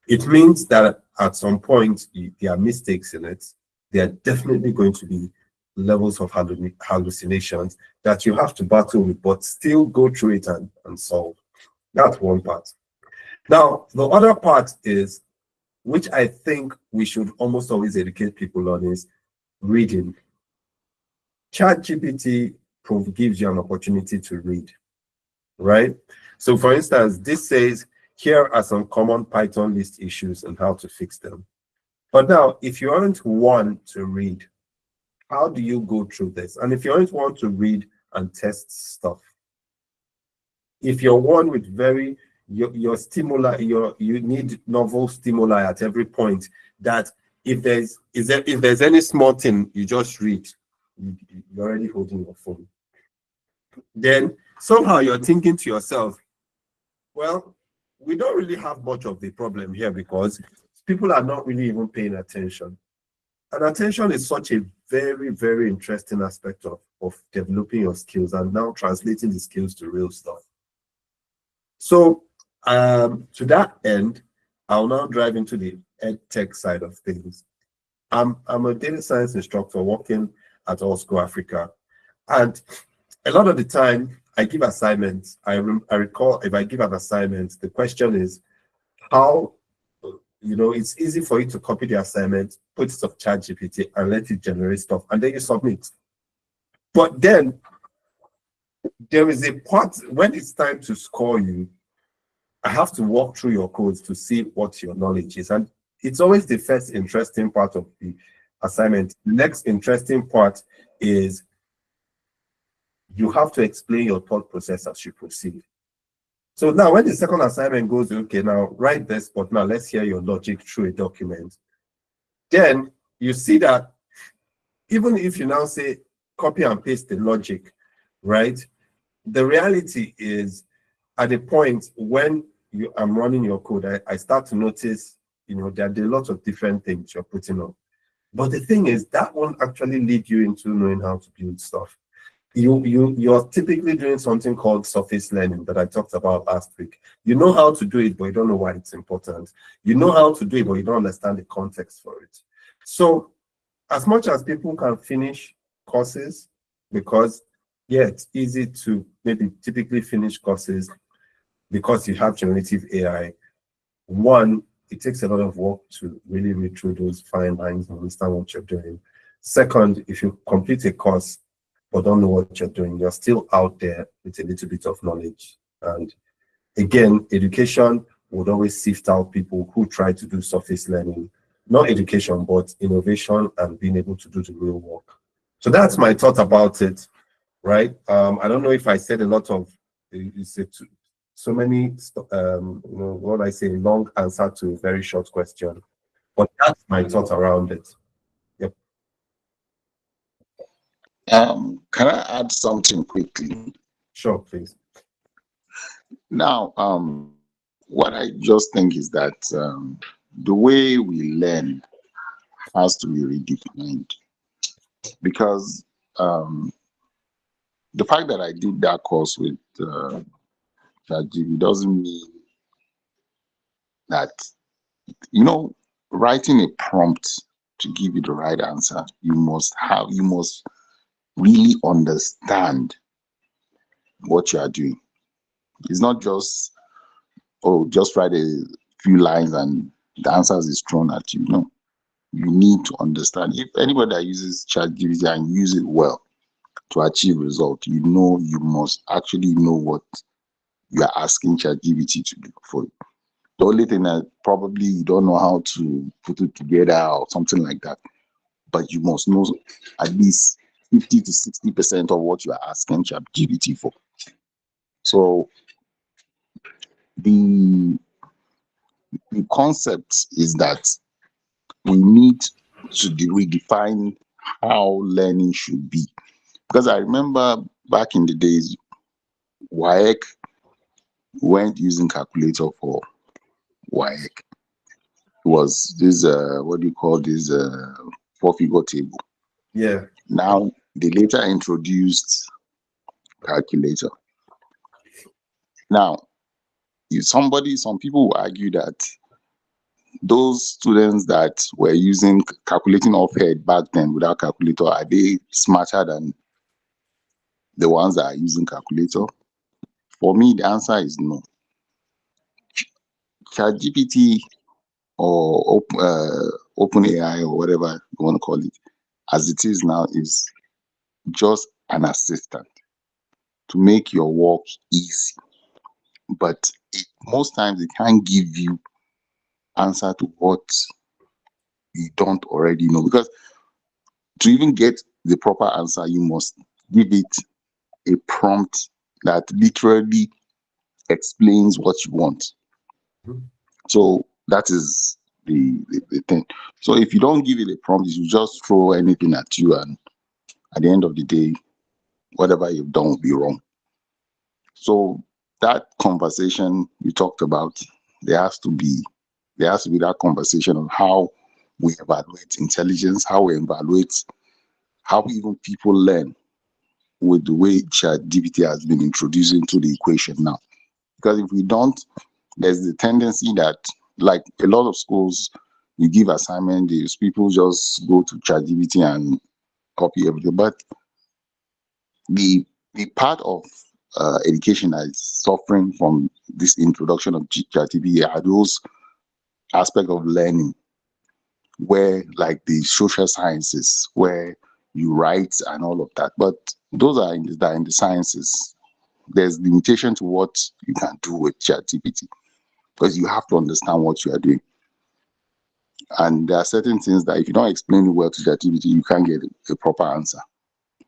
It means that at some point there are mistakes in it. There are definitely going to be levels of hallucinations that you have to battle with, but still go through it and solve. That's one part. Now, the other part is, which I think we should almost always educate people on, is reading. ChatGPT gives you an opportunity to read, right? So for instance, this says, here are some common Python list issues and how to fix them. But now, if you aren't one to read, how do you go through this? And if you aren't one to read and test stuff, if you're one with your stimuli, you need novel stimuli at every point, that if there's any small thing you just read, you're already holding your phone. Then somehow you're thinking to yourself, well, we don't really have much of the problem here because people are not really even paying attention. And attention is such a very, very interesting aspect of developing your skills and now translating the skills to real stuff. So to that end, I'll now drive into the EdTech side of things. I'm a data science instructor working at Allschool Africa. And a lot of the time I give assignments. I recall if I give an assignment, the question is how, it's easy for you to copy the assignment, put it of ChatGPT and let it generate stuff, and then you submit. But then there is a part when it's time to score you, I have to walk through your codes to see what your knowledge is. And it's always the first interesting part of the assignment. The next interesting part is you have to explain your thought process as you proceed. So now when the second assignment goes, okay, now write this, but now let's hear your logic through a document. Then you see that even if you now say copy and paste the logic, right? The reality is at the point when I'm running your code, I start to notice, there are a lot of different things you're putting on. But the thing is, that won't actually lead you into knowing how to build stuff. You're typically doing something called surface learning that I talked about last week. You know how to do it, but you don't know why it's important. You know how to do it, but you don't understand the context for it. So as much as people can finish courses, because yeah, it's easy to maybe typically finish courses because you have generative AI. One, it takes a lot of work to really read through those fine lines and understand what you're doing. Second, if you complete a course but don't know what you're doing, you're still out there with a little bit of knowledge. And again, education would always sift out people who try to do surface learning, not education, but innovation and being able to do the real work. So that's my thought about it, right? I don't know if I said a lot of, so many, what I say, long answer to a very short question, but that's my thought around it. Yep. Can I add something quickly? Sure, please. Now, what I just think is that the way we learn has to be redefined, because the fact that I did that course with ChatGPT doesn't mean that, writing a prompt to give you the right answer, you must really understand what you are doing. It's not just, just write a few lines and the answers is thrown at you. No, you need to understand. If anybody that uses ChatGPT and use it well to achieve result, you must actually know what you are asking ChatGPT to do for you. The only thing that probably you don't know how to put it together or something like that, but you must know at least 50 to 60% of what you are asking ChatGPT for. So the concept is that we need to redefine how learning should be. Because I remember back in the days, WAEC weren't using calculator for WAEC. It was this, what do you call this, 4-figure table. Yeah. Now, they later introduced calculator. Now, some people will argue that those students that were calculating off head back then without calculator, are they smarter than the ones that are using calculator? For me, the answer is no. ChatGPT or OpenAI or whatever you want to call it, as it is now, is just an assistant to make your work easy. But most times it can't give you answer to what you don't already know, because to even get the proper answer, you must give it a prompt that literally explains what you want. So that is the thing. So if you don't give it a prompt, you just throw anything at you, and at the end of the day, whatever you've done will be wrong. So that conversation you talked about, there has to be that conversation on how we evaluate intelligence, how we evaluate how even people learn with the way ChatGPT has been introduced into the equation now. Because if we don't, there's the tendency that, like a lot of schools, you give assignment, these people just go to ChatGPT and copy everything. But the part of education that is suffering from this introduction of ChatGPT are those aspects of learning where, like the social sciences, where you write and all of that. But those are in the sciences. There's limitation to what you can do with ChatGPT, because you have to understand what you are doing. And there are certain things that if you don't explain it well to ChatGPT, you can't get a proper answer.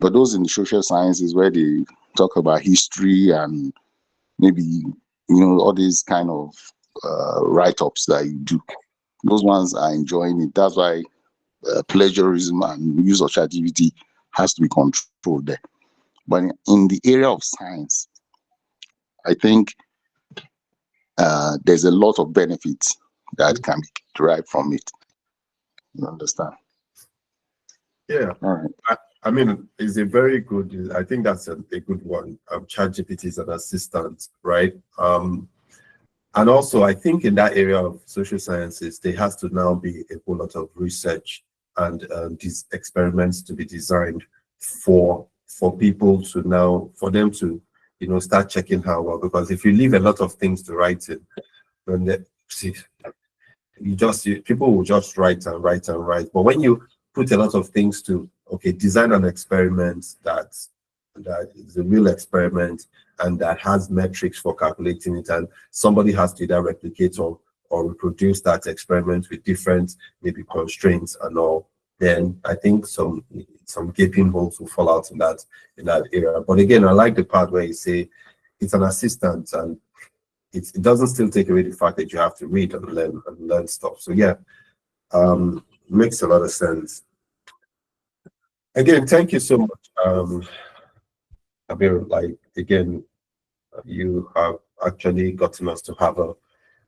But those in the social sciences, where they talk about history and maybe, all these kind of write-ups that you do, those ones are enjoying it. That's why plagiarism and use of ChatGPT has to be controlled there. But in the area of science, I think there's a lot of benefits that can be derived from it. You understand? Yeah. All right. I mean, it's a very good, I think that's a good one. ChatGPT is an assistant, right? And also, I think in that area of social sciences, there has to now be a whole lot of research and these experiments to be designed for people to now, for them to, you know, start checking how well. Because if you leave a lot of things to writing, then people will just write and write and write. But when you put a lot of things to, okay, design an experiment that is a real experiment and that has metrics for calculating it, and somebody has to either replicate or reproduce that experiment with different maybe constraints and all, then I think some gaping holes will fall out in that area. But again, I like the part where you say it's an assistant, and it doesn't still take away the fact that you have to read and learn stuff. So yeah, makes a lot of sense. Again, thank you so much. Abir, like, again, you have actually gotten us to have a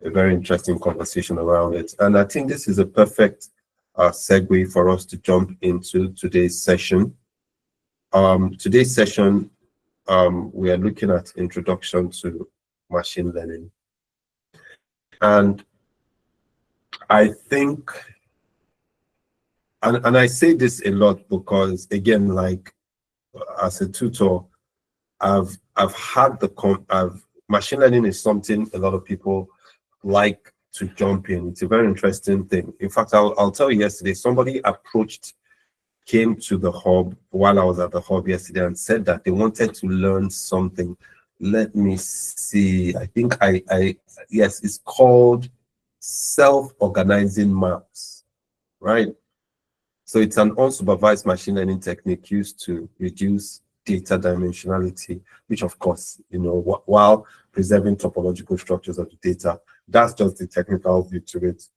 very interesting conversation around it. And I think this is a perfect segue for us to jump into today's session. Today's session, we are looking at introduction to machine learning. And I think, and I say this a lot because, again, like, as a tutor, I've had machine learning is something a lot of people like to jump in. It's a very interesting thing. In fact, I'll tell you, yesterday, somebody came to the hub while I was at the hub yesterday and said that they wanted to learn something. Let me see. I think yes, it's called self-organizing maps, right? So it's an unsupervised machine learning technique used to reduce data dimensionality, which of course, you know, while preserving topological structures of the data. That's just the technical view to it.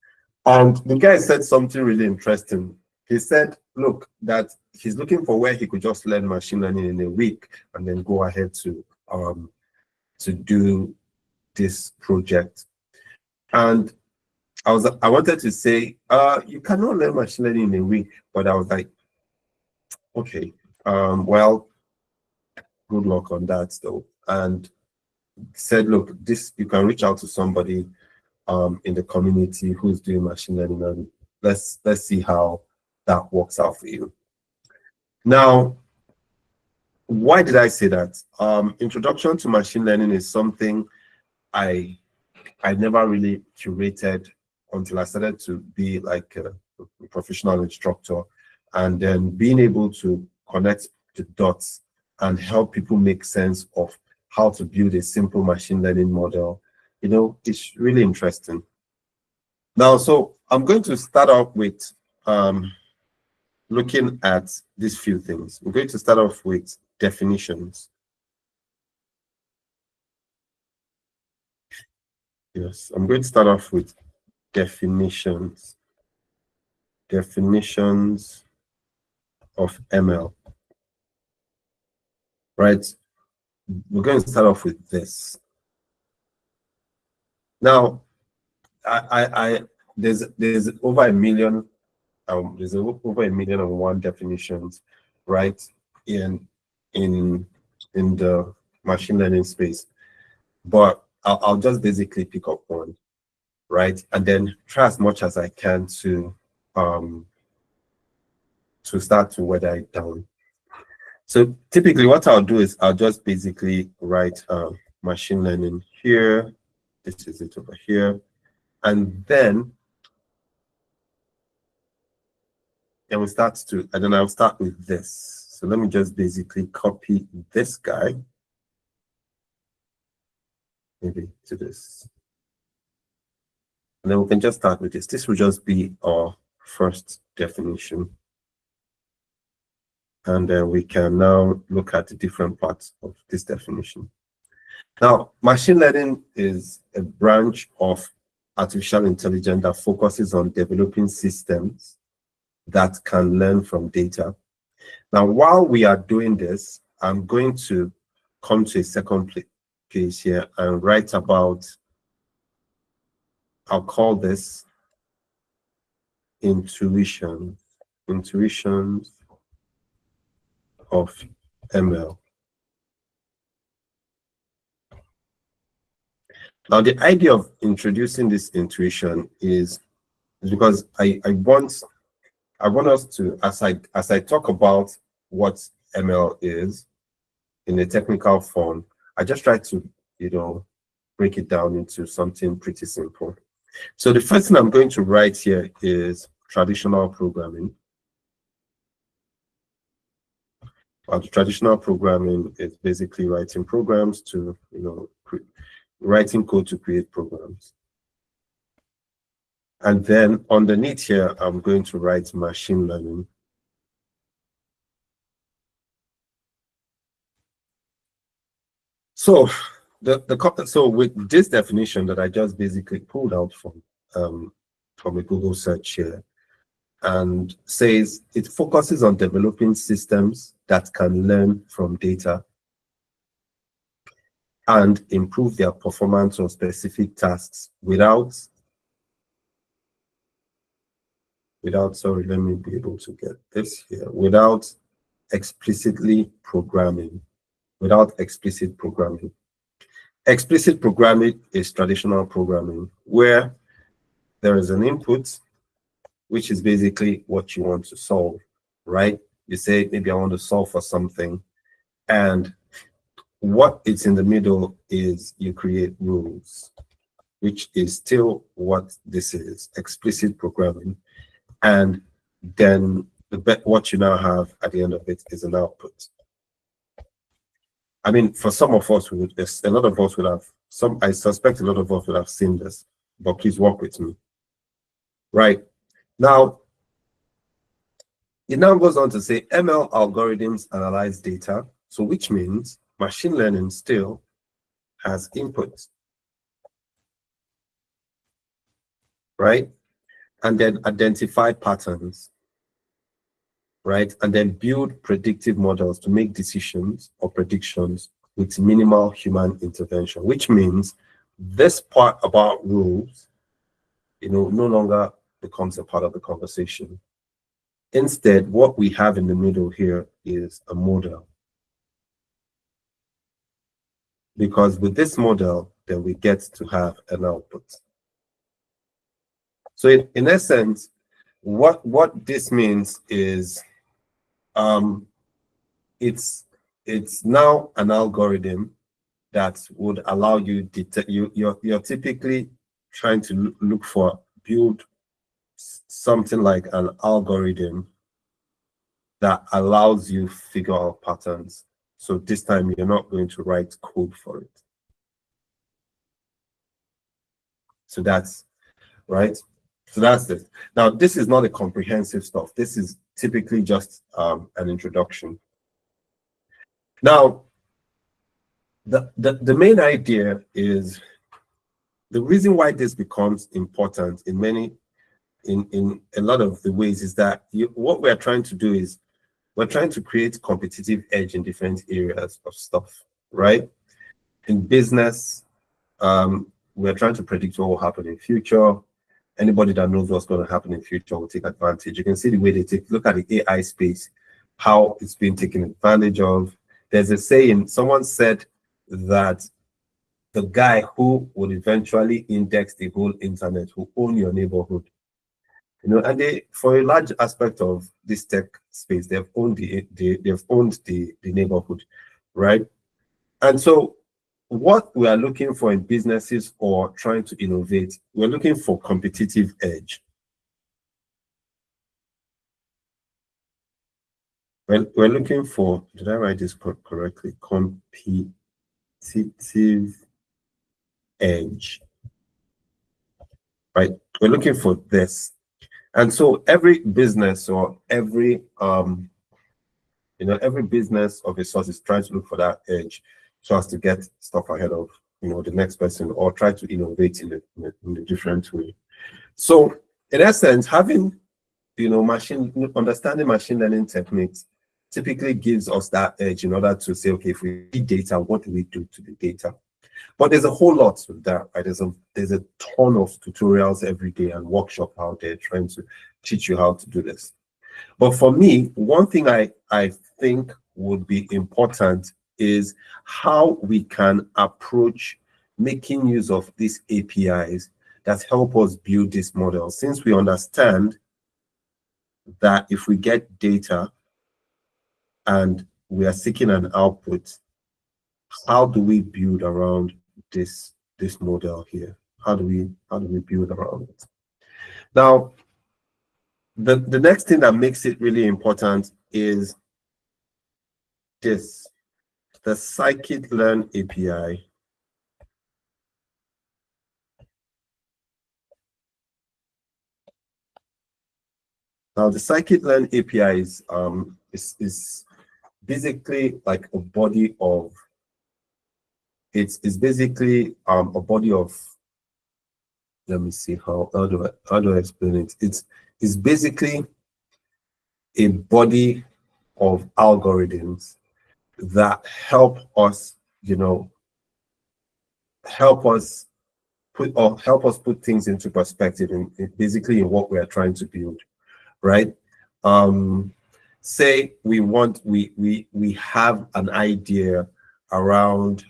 And the guy said something really interesting. He said, look, that he's looking for where he could just learn machine learning in a week and then go ahead to do this project. And I wanted to say, you cannot learn machine learning in a week, but I was like, okay, well, good luck on that though. And said, look, you can reach out to somebody in the community who's doing machine learning, and let's see how that works out for you. Now, why did I say that? Introduction to machine learning is something I never really curated until I started to be like a professional instructor, and then being able to connect the dots and help people make sense of how to build a simple machine learning model. You know, it's really interesting. Now, so I'm going to start off with looking at these few things. We're going to start off with definitions. Yes, I'm going to start off with definitions. Definitions of ML. Right? We're going to start off with this. Now, there's over 1 million, there's over 1,000,001 definitions, right, in the machine learning space. But I'll just basically pick up one, right, and then try as much as I can to start to weather it down. So typically what I'll do is I'll just basically write machine learning here. This is it over here. And then I'll start with this. So let me just basically copy this guy, maybe to this. And then we can just start with this. This will just be our first definition. And then we can now look at the different parts of this definition. Now, machine learning is a branch of artificial intelligence that focuses on developing systems that can learn from data. Now, while we are doing this, I'm going to come to a second page here and write about, I'll call this intuitions of ML. Now, the idea of introducing this intuition is because I want I want us to, as I talk about what ML is in a technical form, I just try to, break it down into something pretty simple. So the first thing I'm going to write here is traditional programming. Traditional programming is basically writing programs to, writing code to create programs. And then underneath here, I'm going to write machine learning. So so with this definition that I just basically pulled out from a Google search here, and says it focuses on developing systems that can learn from data and improve their performance on specific tasks without, sorry, let me be able to get this here, without explicit programming. Explicit programming is traditional programming, where there is an input, which is basically what you want to solve, right? You say, maybe I want to solve for something, and what it's in the middle is you create rules, which is still what this is, explicit programming. And then what you now have at the end of it is an output. I mean, for some of us, a lot of us will have, I suspect a lot of us will have seen this, but please work with me. Right. Now, it now goes on to say ML algorithms analyze data, so which means machine learning still has inputs, right? And then identify patterns, right? And then build predictive models to make decisions or predictions with minimal human intervention, which means this part about rules, no longer becomes a part of the conversation. Instead, what we have in the middle here is a model. Because with this model, then we get to have an output. So in essence, what this means is it's now an algorithm that would allow you you're typically trying to build something like an algorithm that allows you figure out patterns. So this time you're not going to write code for it. So that's right. So that's it. Now, this is not a comprehensive stuff. This is typically just an introduction. Now, the main idea is the reason why this becomes important in a lot of the ways is that what we're trying to do is we're trying to create competitive edge in different areas of stuff, right? In business, we're trying to predict what will happen in future. Anybody that knows what's going to happen in future will take advantage. You can see the way they look at the AI space, how it's been taken advantage of. There's a saying, someone said that the guy who would eventually index the whole internet will own your neighborhood. And for a large aspect of this tech space, they've owned the neighborhood, right? And so what we are looking for in businesses or trying to innovate, we're looking for competitive edge. We're looking for, did I write this correctly? Competitive edge, right? We're looking for this. And so every business or every business of a sort is trying to look for that edge so as to get stuff ahead of the next person, or try to innovate in a different way. So in essence, having understanding machine learning techniques typically gives us that edge in order to say, okay, if we need data, what do we do to the data? But there's a whole lot to that, right? There's a ton of tutorials every day and workshop out there trying to teach you how to do this. But for me, one thing I think would be important is how we can approach making use of these APIs that help us build this model. Since we understand that if we get data and we are seeking an output, how do we build around this model here? How do we build around it? Now, the next thing that makes it really important is this, the scikit-learn API. Now, the scikit-learn API is basically like a body of, it's basically a body of, let me see how do I explain it? It's basically a body of algorithms that help us, help us put things into perspective basically in what we are trying to build, right? Say we have an idea around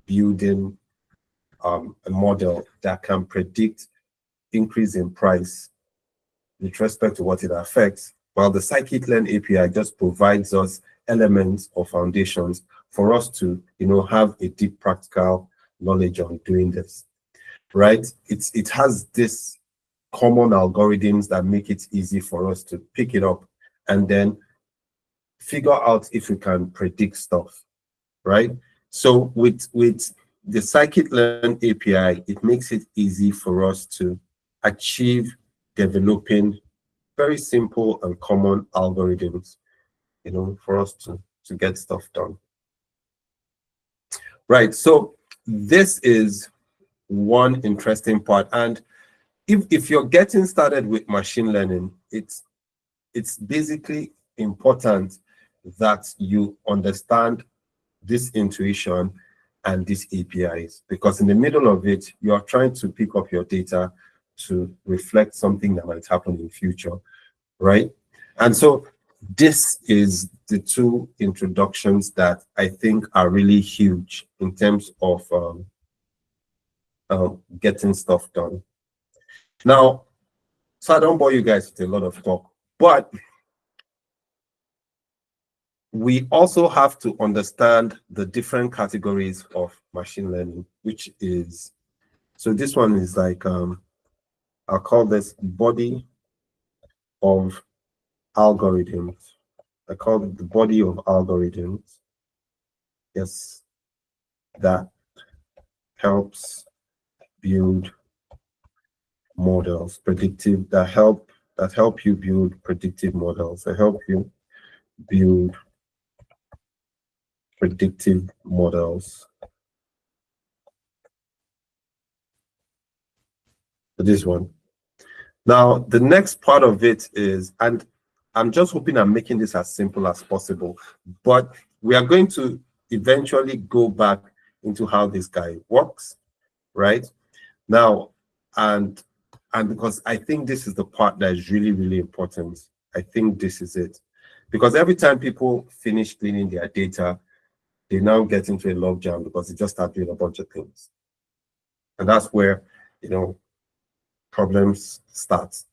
building a model that can predict increase in price with respect to what it affects. While the scikit-learn API just provides us elements or foundations for us to, have a deep practical knowledge on doing this, right? It has this common algorithms that make it easy for us to pick it up and then figure out if we can predict stuff, right? So with the scikit-learn API, it makes it easy for us to achieve developing very simple and common algorithms, for us to get stuff done. Right, so this is one interesting part. And if you're getting started with machine learning, it's basically important that you understand this intuition and these APIs, because in the middle of it, you are trying to pick up your data to reflect something that might happen in future, right? And so this is the two introductions that I think are really huge in terms of getting stuff done. Now, so I don't bore you guys with a lot of talk, but we also have to understand the different categories of machine learning, which is, so this one is like, I'll call this body of algorithms. I call it the body of algorithms. Yes, that helps build models, that help you build predictive models, that help you build predictive models. This one. Now, the next part of it is, and I'm just hoping I'm making this as simple as possible, but we are going to eventually go back into how this guy works, right? Now, and because I think this is the part that is really, really important. I think this is it. Because every time people finish cleaning their data, they now get into a logjam because they just start doing a bunch of things. And that's where, problems start.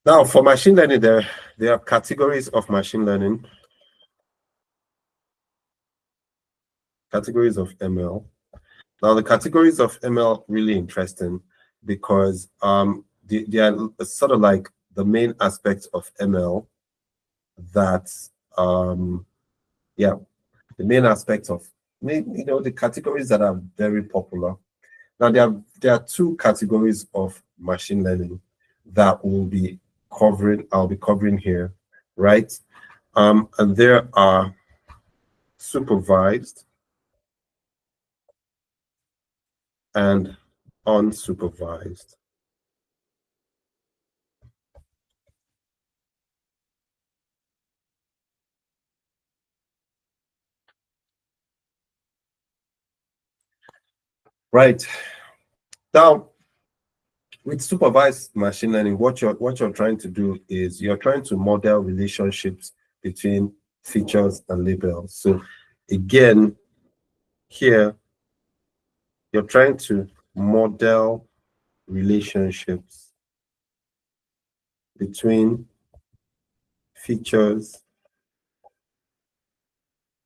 Now, for machine learning, there are categories of machine learning, categories of ML. Now, the categories of ML really interesting because they are sort of like the main aspects of ML that, the main aspects of, the categories that are very popular. Now, there are two categories of machine learning that I'll be covering here, right? And there are supervised and unsupervised. Right. Now, with supervised machine learning, what you're trying to do is you're trying to model relationships between features and labels. So again, here, you're trying to model relationships between features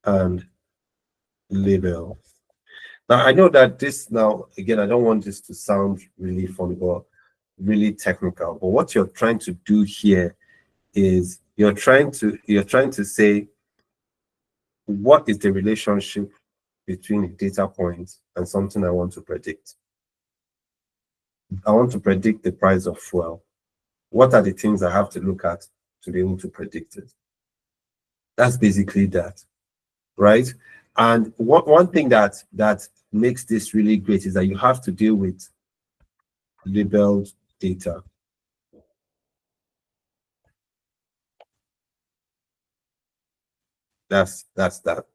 and labels. Now, I know that this now, again, I don't want this to sound really funny or really technical, but what you're trying to do here is you're trying to say, what is the relationship between a data point and something I want to predict? I want to predict the price of fuel. What are the things I have to look at to be able to predict it? That's basically that, right? And one thing that makes this really great is that you have to deal with labeled data. That's that.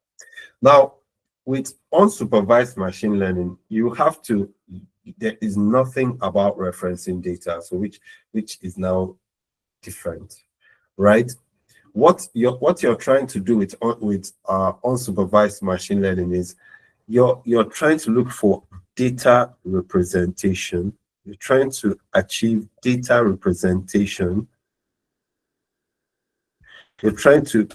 Now, with unsupervised machine learning, you have to, there is nothing about referencing data, so which is now different, right? What you're trying to do with unsupervised machine learning is you're trying to look for data representation. You're trying to achieve data representation. You're trying to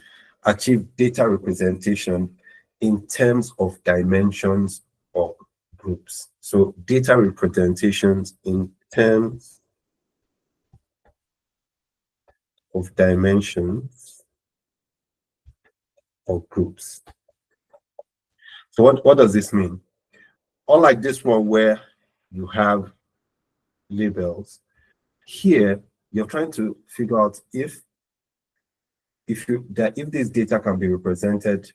achieve data representation in terms of dimensions or groups. So data representations in terms of dimensions or groups. So what does this mean? Unlike this one where you have labels, here you're trying to figure out if this data can be represented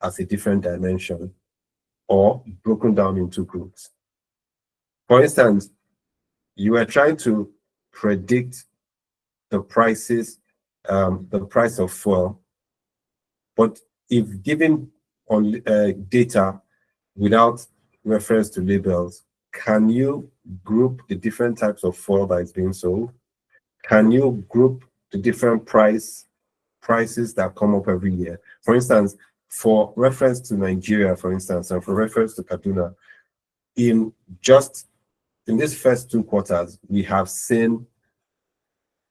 as a different dimension or broken down into groups. For instance, you are trying to predict the prices, the price of fuel, but if given on data without reference to labels, can you group the different types of fuel that is being sold? Can you group the different prices that come up every year? For instance, for reference to Nigeria, for instance, and for reference to Kaduna, in this first 2 quarters, we have seen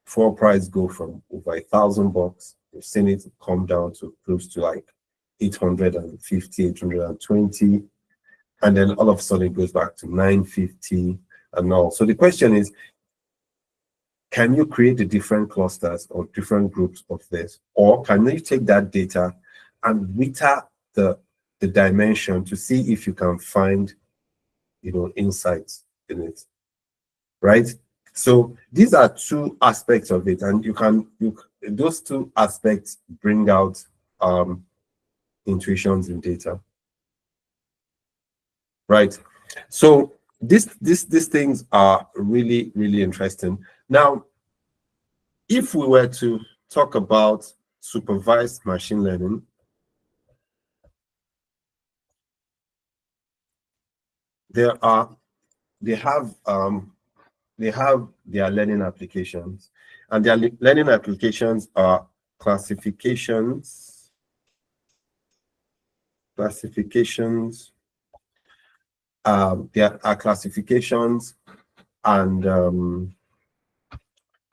fuel price go from over $1,000. We've seen it come down to close to like 850, 820, and then all of a sudden it goes back to 950 and all. So the question is, can you create the different clusters or different groups of this? Or can you take that data and whitter the dimension to see if you can find, insights in it, right? So these are 2 aspects of it, and those 2 aspects bring out intuitions in data, right? So these things are really, really interesting. Now, if we were to talk about supervised machine learning, they have their learning applications, and their learning applications are classifications, there are classifications and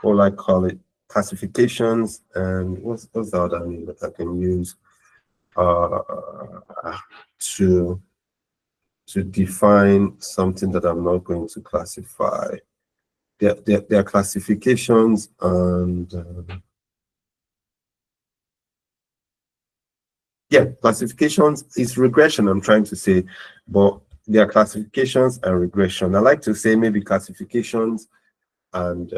what I call it, classifications, and what's the other name that I can use to define something that I'm not going to classify. There are classifications and classifications is regression, I'm trying to say, but there are classifications and regression. I like to say maybe classifications and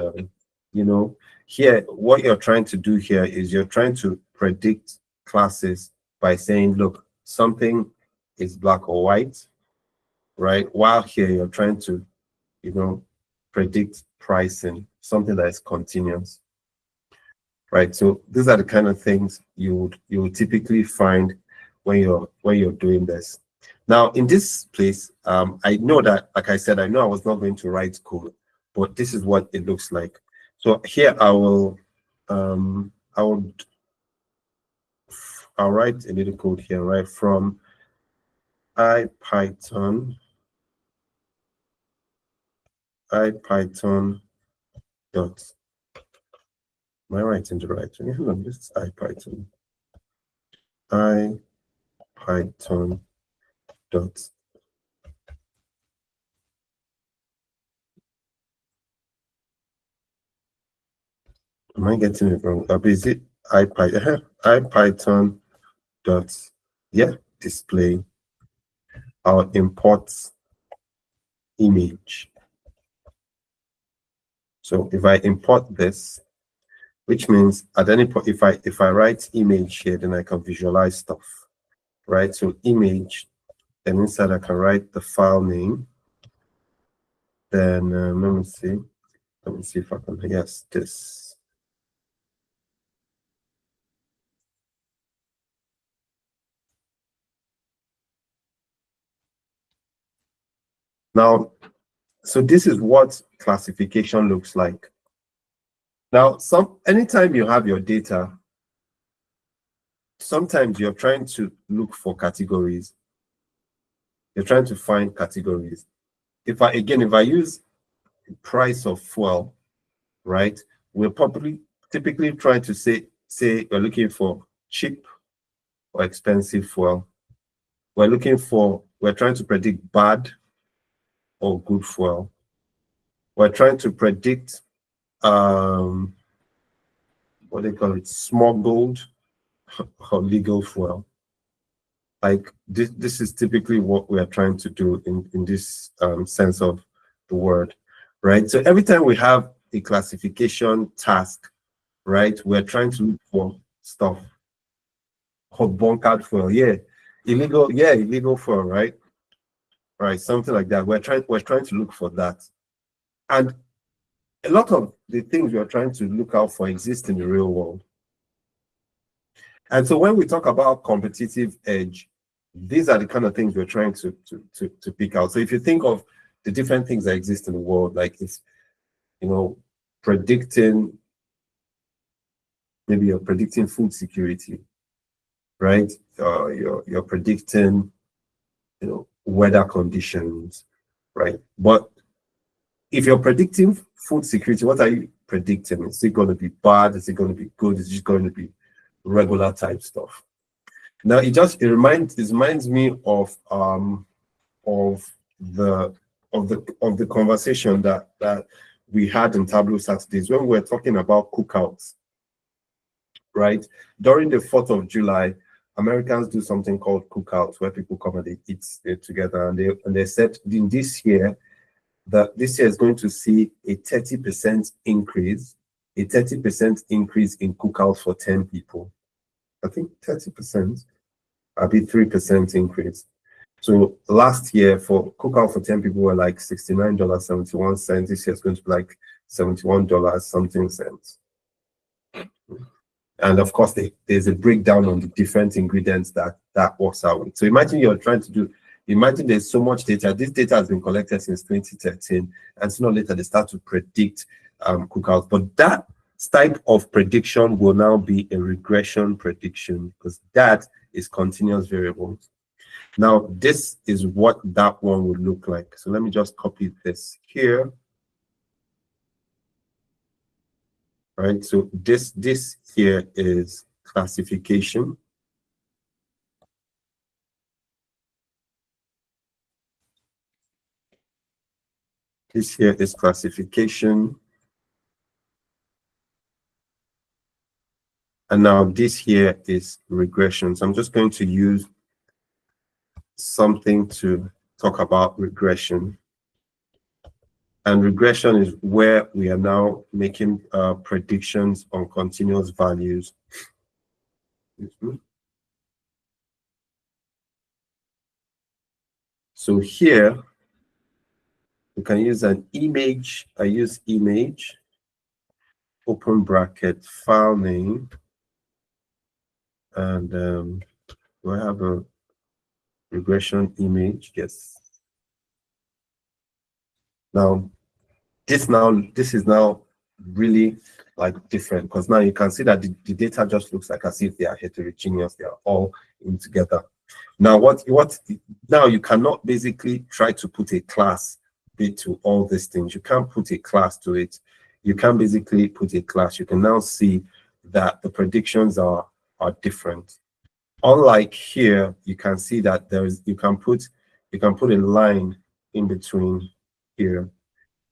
here what you're trying to do here is you're trying to predict classes by saying, look, something is black or white, right? While here you're trying to predict pricing, something that is continuous, right? So these are the kind of things you would typically find when you're doing this. Now in this place, I know that, like I said, I know I was not going to write code, but this is what it looks like. So here I'll write a little code here, right? From IPython IPython dot, am I writing the right one? Hold on, this is IPython. IPython dot, am I getting it wrong? Is it IPython dot, yeah, display our import image. So if I import this, which means at any point, if I write image here, then I can visualize stuff, right? So image, and inside I can write the file name. Then let me see if I can, yes, this. Now, so this is what classification looks like. Now, anytime you have your data, sometimes you're trying to look for categories. You're trying to find categories. If I use price of fuel, right? We're probably typically trying to say we're looking for cheap or expensive fuel. We're trying to predict bad or good fuel. We're trying to predict what they call it, smuggled or legal fuel. Like this is typically what we are trying to do in this sense of the word, right? So every time we have a classification task, right, we're trying to look for stuff called bunkered fuel, illegal fuel, right, something like that. We're trying to look for that, and a lot of the things we are trying to look out for exist in the real world. And so when we talk about competitive edge, these are the kind of things we're trying to pick out. So if you think of the different things that exist in the world, like it's, predicting, maybe you're predicting food security, right? You're predicting, weather conditions, right? But if you're predicting food security, what are you predicting? Is it going to be bad? Is it going to be good? Is it going to be regular type stuff? Now it reminds me of the conversation that we had in Tableau Saturdays when we were talking about cookouts, right? During the 4th of July, Americans do something called cookouts, where people come and they eat together, and they said in this year that this year is going to see a 30% increase in cookouts for 10 people. I think 30%, I'll be 3% increase. So last year for cookout for 10 people were like $69.71. This year it's going to be like $71 something cents. And of course, there's a breakdown on the different ingredients that works out with. So imagine there's so much data. This data has been collected since 2013, and sooner or later they start to predict cookouts. But that type of prediction will now be a regression prediction, because that is continuous variables. Now, this is what that one would look like. So let me just copy this here. Right, so this here is classification. This here is classification. And now this here is regression. So I'm just going to use something to talk about regression. And regression is where we are now making predictions on continuous values. So here, we can use an image. I use image, open bracket, file name. And do I have a regression image? Yes. Now this is now really like different, because now you can see that the data just looks like as if they are heterogeneous, they are all in together. Now now you cannot basically try to put a class bit to all these things. You can't put a class to it. You can basically put a class. You can now see that the predictions are different. Unlike here, you can see that you can put a line in between here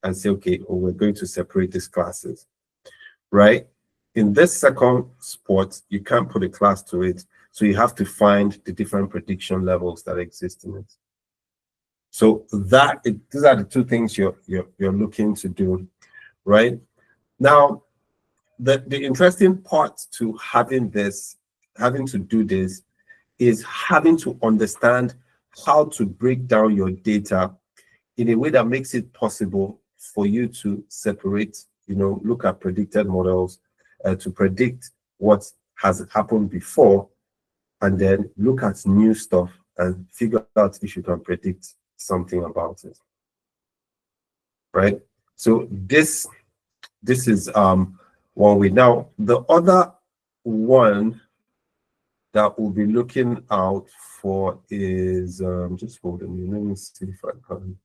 and say, okay, oh, we're going to separate these classes, right? In this second spot, you can't put a class to it, so you have to find the different prediction levels that exist in it. So these are the two things you're looking to do, right? Now, the interesting part to having to do this is having to understand how to break down your data in a way that makes it possible for you to separate, look at predicted models to predict what has happened before, and then look at new stuff and figure out if you can predict something about it, right? So this is one way. Now, the other one that we'll be looking out for is just hold on, let me see if I can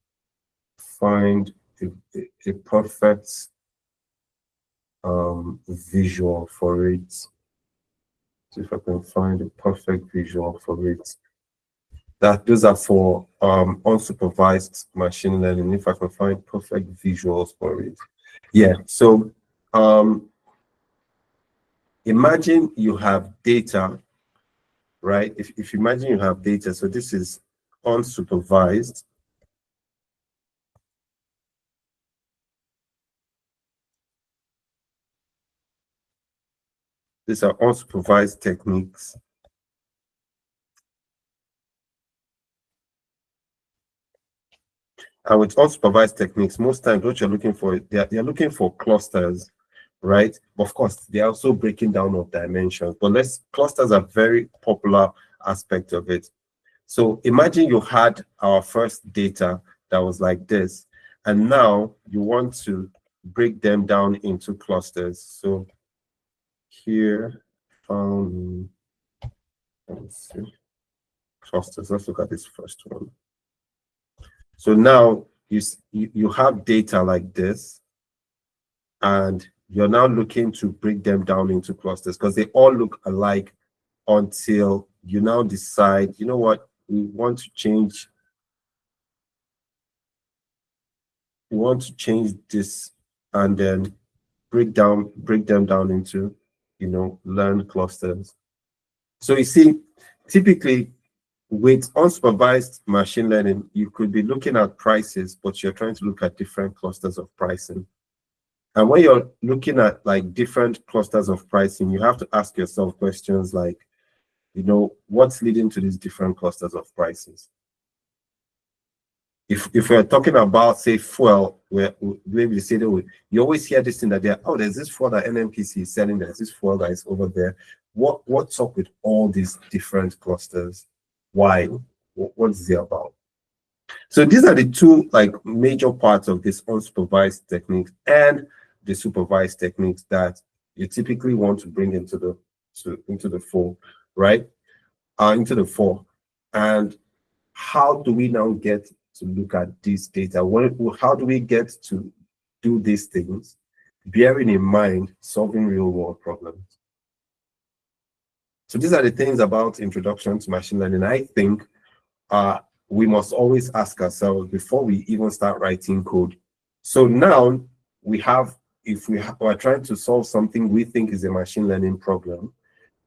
find a perfect visual for it. See if I can find a perfect visual for it. Those are for unsupervised machine learning. If I can find perfect visuals for it. Yeah, so imagine you have data, right? If you imagine you have data, so this is unsupervised. These are unsupervised techniques. And with unsupervised techniques, most times what you're looking for, they're looking for clusters, right? Of course, they're also breaking down of dimensions, but clusters are very popular aspect of it. So imagine you had our first data that was like this, and now you want to break them down into clusters. So here, let's see, clusters. Let's look at this first one. So now you have data like this, and you're now looking to break them down into clusters because they all look alike until you now decide, you know what, we want to change this and then break them down into, learned clusters. So you see, typically with unsupervised machine learning, you could be looking at prices, but you're trying to look at different clusters of pricing. And when you're looking at like different clusters of pricing, you have to ask yourself questions like, what's leading to these different clusters of prices? If we're talking about, say, fuel, where maybe say that you always hear this thing that there's this fuel that NNPC is selling, there's this fuel that is over there. What's up with all these different clusters? Why? What's it about? So these are the two major parts of this unsupervised techniques and the supervised techniques that you typically want to bring into the fore, right? Into the fore. And how do we now get to look at this data? How do we get to do these things, bearing in mind solving real world problems? So these are the things about introduction to machine learning. I think we must always ask ourselves before we even start writing code. So now we have, if we are trying to solve something we think is a machine learning problem,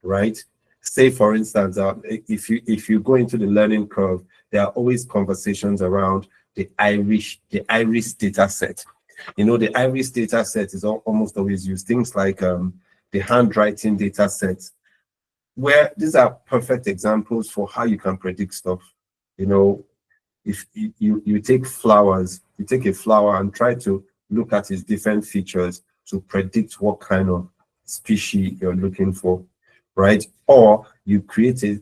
right? Say, for instance, if you go into the learning curve, there are always conversations around the IRIS data set. The IRIS data set is almost always used. Things like the handwriting data set, where these are perfect examples for how you can predict stuff. If you take flowers, you take a flower and try to look at its different features to predict what kind of species you're looking for, right? Or you create a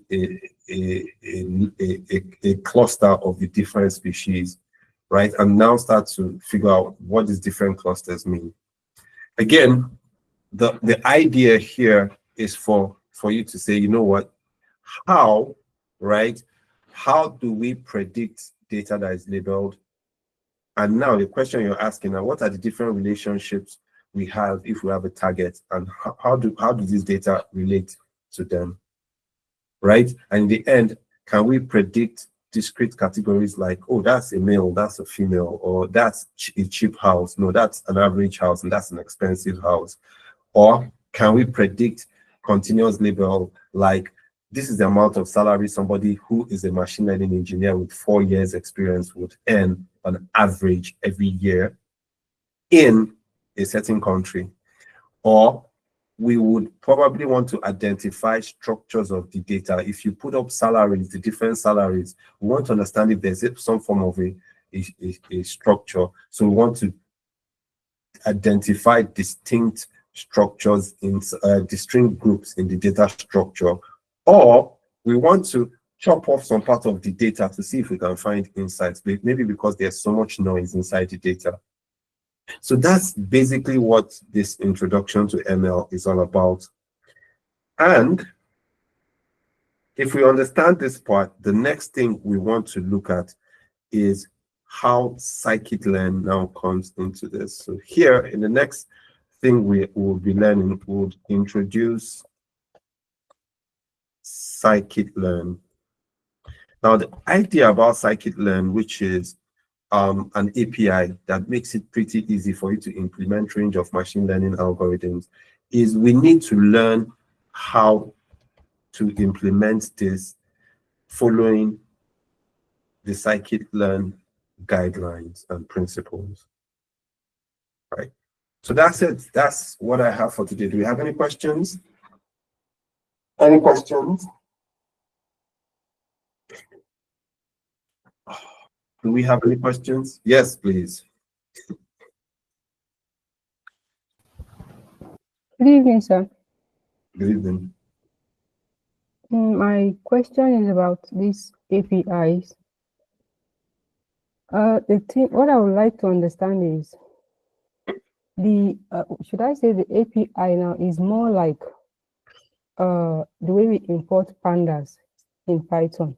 cluster of the different species, right? And now start to figure out what these different clusters mean. Again, the idea here is for you to say, you know what, how, right? How do we predict data that is labeled And now the question you're asking now, what are the different relationships we have if we have a target, and how do these data relate to them, right? And in the end, can we predict discrete categories like, oh, that's a male, that's a female, or that's a cheap house, no, that's an average house, and that's an expensive house? Or can we predict continuous label, like this is the amount of salary somebody who is a machine learning engineer with 4 years experience would earn on average every year in a certain country? Or we would probably want to identify structures of the data. If you put up salaries, the different salaries, we want to understand if there's some form of a structure. So we want to identify distinct structures in distinct groups in the data structure. Or we want to chop off some part of the data to see if we can find insights, maybe because there's so much noise inside the data. So that's basically what this introduction to ML is all about. And if we understand this part, the next thing we want to look at is how scikit-learn now comes into this. So here in the next thing we will be learning, we'll introduce scikit-learn. Now the idea about scikit-learn, which is an API that makes it pretty easy for you to implement range of machine learning algorithms, is we need to learn how to implement this following the scikit-learn guidelines and principles, right? So that's it. That's what I have for today. Do we have any questions? Any questions? Do we have any questions? Yes, please. Good evening, sir. Good evening. My question is about these APIs. What I would like to understand is should I say the API now is more like the way we import pandas in Python,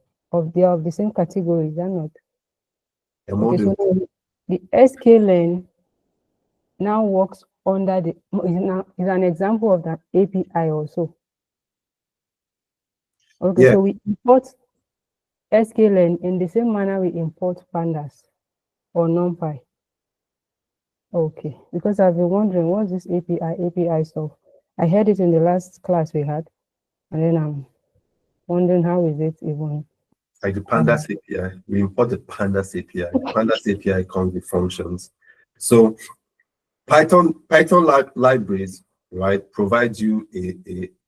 they are of the same category, is that not? Okay, so the sklearn now works under is an example of that API also. Okay, yeah. So we import sklearn in the same manner we import pandas or NumPy. Okay, because I've been wondering what's this API stuff. I heard it in the last class we had, and then I'm wondering how is it even. Like the Pandas API, we import the Pandas API. Pandas API comes with functions. So Python libraries, right, provides you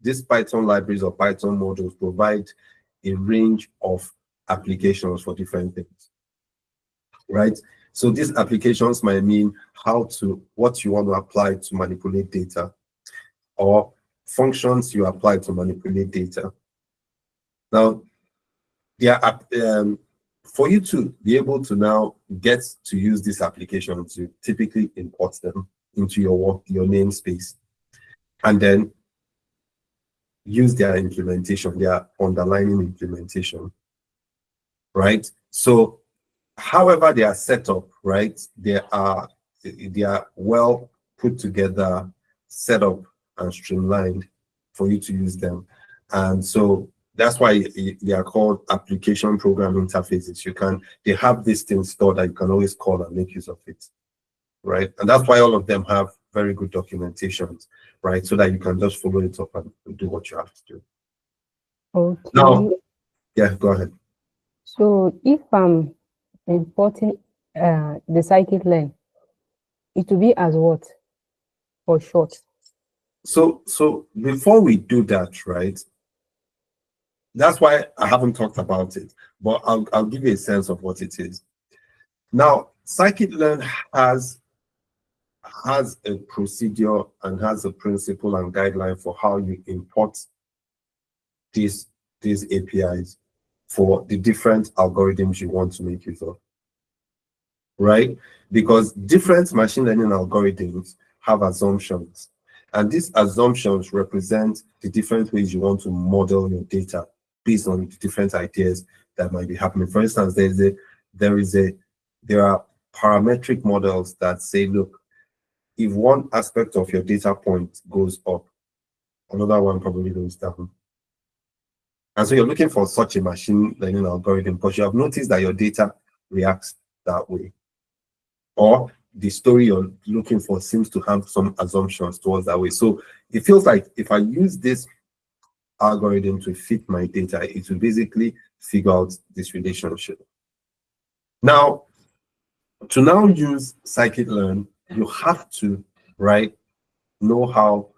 these Python libraries or Python modules provide a range of applications for different things, right? So these applications might mean what you want to apply to manipulate data, or functions you apply to manipulate data. Now, for you to be able to now get to use these applications, you typically import them into your namespace, and then use their implementation, their underlying implementation, right? So however they are set up, right, they are well put together, set up and streamlined for you to use them. And so that's why they are called application program interfaces. They have this thing stored that you can always call and make use of it, right? And that's why all of them have very good documentations, right? So that you can just follow it up and do what you have to do. Okay. Now, yeah, go ahead. So if I'm importing the scikit-learn, it will be as what or short? So before we do that, right? That's why I haven't talked about it, but I'll give you a sense of what it is. Now, scikit-learn has a procedure and has a principle and guideline for how you import these APIs for the different algorithms you want to make use of, right? Because different machine learning algorithms have assumptions, and these assumptions represent the different ways you want to model your data based on the different ideas that might be happening. For instance, there are parametric models that say, look, if one aspect of your data point goes up, another one probably goes down. And so you're looking for such a machine learning algorithm because you have noticed that your data reacts that way. Or the story you're looking for seems to have some assumptions towards that way. So it feels like if I use this algorithm to fit my data, it will basically figure out this relationship. Now, to now use scikit-learn, you have to, right, know how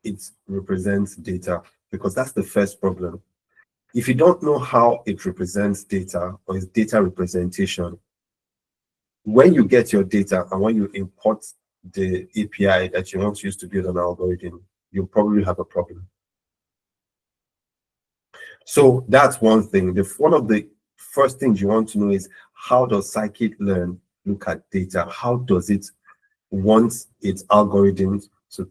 it represents data, because that's the first problem. If you don't know how it represents data or its data representation, when you get your data and when you import the API that you want to use to build an algorithm, you'll probably have a problem. So that's one thing. One of the first things you want to know is, how does scikit-learn look at data? How does it want its algorithms to,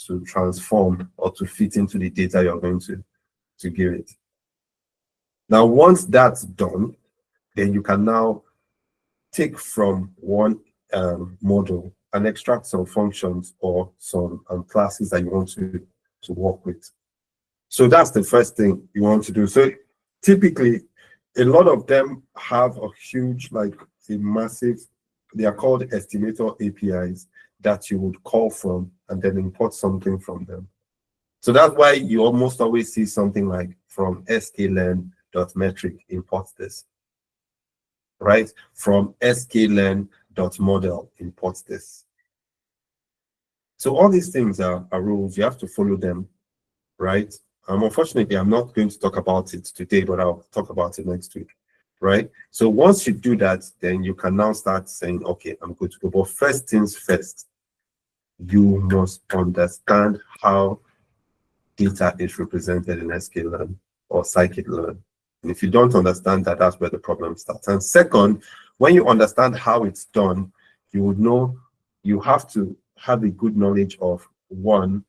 to transform or to fit into the data you're going to give it? Now, once that's done, then you can now take from one model and extract some functions or some classes that you want to work with. So that's the first thing you want to do. So typically, a lot of them have a huge, like a massive, they are called estimator APIs that you would call from and then import something from them. So that's why you almost always see something like from sklearn.metric import this, right? From sklearn.model import this. So all these things are rules. You have to follow them, right? Unfortunately, I'm not going to talk about it today, but I'll talk about it next week, right? So once you do that, then you can now start saying, okay, I'm good to go. But first things first, you must understand how data is represented in sklearn or scikit-learn. And if you don't understand that, that's where the problem starts. And second, when you understand how it's done, you would know you have to have a good knowledge of, one,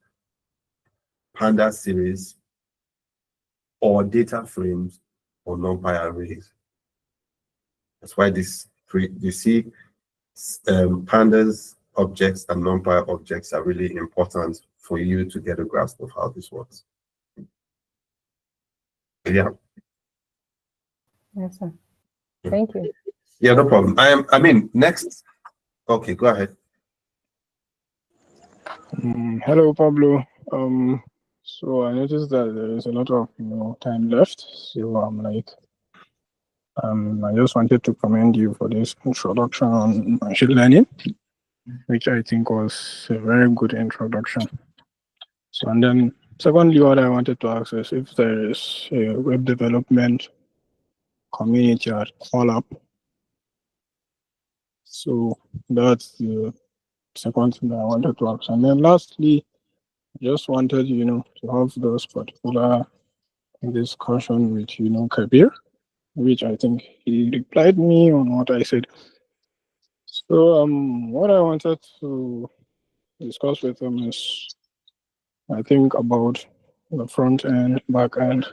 Pandas series, or data frames, or NumPy arrays. That's why you see Pandas objects and NumPy objects are really important for you to get a grasp of how this works. Yeah. Yes, sir. Thank you. Yeah, no problem. I mean, next. Okay, go ahead. Hello, Pablo. So I noticed that there is a lot of time left. So I'm like, I just wanted to commend you for this introduction on machine learning, which I think was a very good introduction. So, and then secondly, what I wanted to ask is if there is a web development community at Colab. So that's the second thing that I wanted to ask. And then lastly, just wanted, to have those particular discussion with, Kabir, which I think he replied me on what I said. So what I wanted to discuss with him is, I think, about the front end, back end.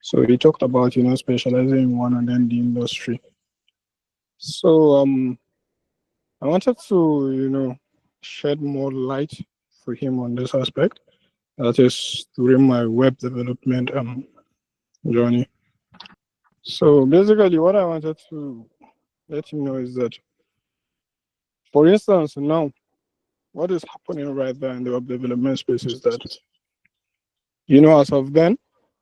So he talked about, specializing in one and then the industry. So I wanted to, shed more light for him on this aspect. That is during my web development journey. So basically what I wanted to let him know is that, for instance, now, what is happening right there in the web development space is that, as of then,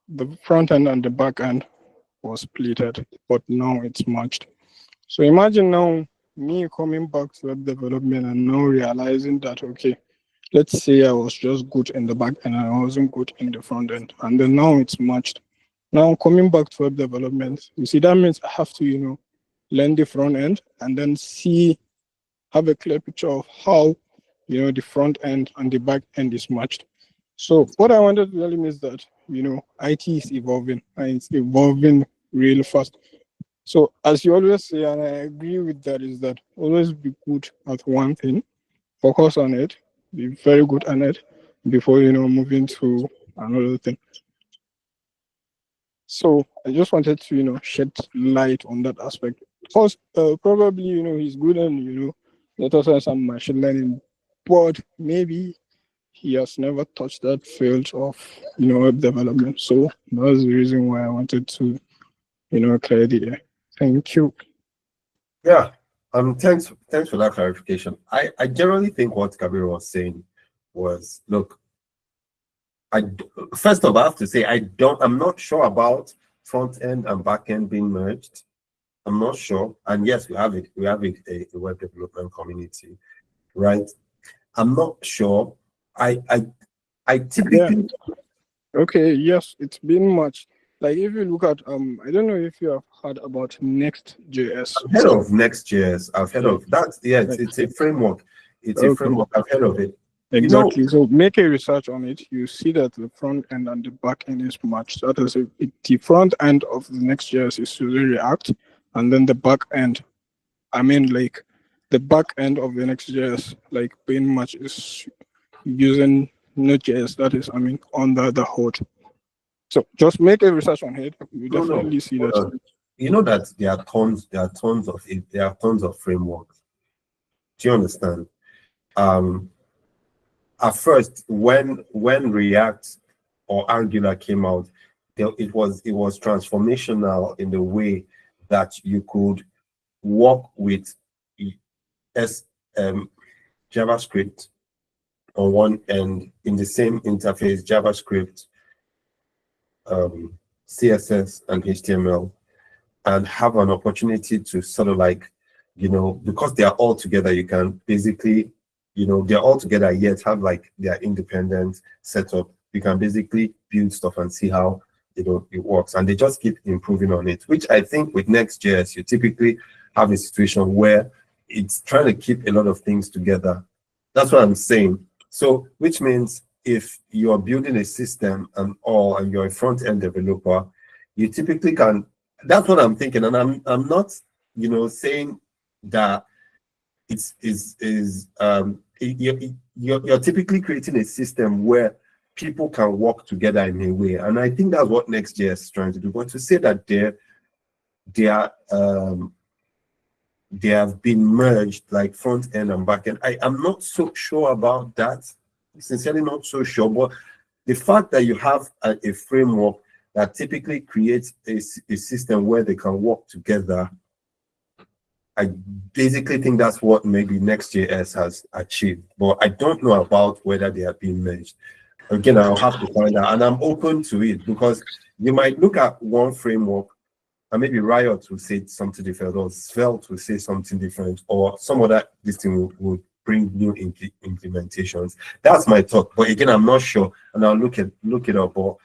the front end and the back end was splitted, but now it's merged. So imagine now me coming back to web development and now realizing that, okay, let's say I was just good in the back end and I wasn't good in the front end, and then now it's merged. Now coming back to web development, you see, that means I have to, learn the front end and then have a clear picture of how, the front end and the back end is matched. So what I wanted to tell him is that, IT is evolving and it's evolving really fast. So as you always say, and I agree with that, is that always be good at one thing, focus on it, be very good at it before, moving to another thing. So I just wanted to, shed light on that aspect. Because probably, he's good in, data science and machine learning, but maybe he has never touched that field of, web development. So that's the reason why I wanted to, clear the air. Thank you. Yeah. Thanks for that clarification. I generally think what Kabir was saying was, look, first of all, I have to say I'm not sure about front end and back end being merged. I'm not sure. And yes, we have a web development community, right? I'm not sure. I typically Okay, yes, it's been much. Like if you look at I don't know if you have heard about Next.js. I've heard of Next.js. I've heard of that. Yeah, it's a framework. It's a framework. I've heard of it. Exactly. So make a research on it. You see that the front end and the back end is matched. That is, the front end of the Next.js is using React, and then the back end, like the back end of the Next.js, like being matched is using Node.js. That is, under the hood. So just make a research on it. You definitely see that. You know that there are tons of frameworks. Do you understand? At first, when React or Angular came out, it was transformational in the way that you could work with JavaScript on one end in the same interface, JavaScript, CSS, and HTML, and have an opportunity to sort of like, because they are all together, you can basically, they're all together yet have like their independent setup. You can basically build stuff and see how it works, and they just keep improving on it, which I think with Next.js, you typically have a situation where it's trying to keep a lot of things together. That's what I'm saying. So, which means if you're building a system and you're a front-end developer, you typically can. That's what I'm thinking, and I'm not, saying that you're typically creating a system where people can work together in a way, and I think that's what Next.js is trying to do. But to say that they have been merged like front end and back end, I'm not so sure about that. Sincerely, not so sure. But the fact that you have a framework that typically creates a system where they can work together, I basically think that's what maybe Next.js has achieved. But I don't know about whether they have been merged. Again, I'll have to find out, and I'm open to it, because you might look at one framework and maybe Riot will say something different, or Svelte will say something different, or some other this thing would bring new implementations. That's my thought. But again, I'm not sure, and I'll look it up. But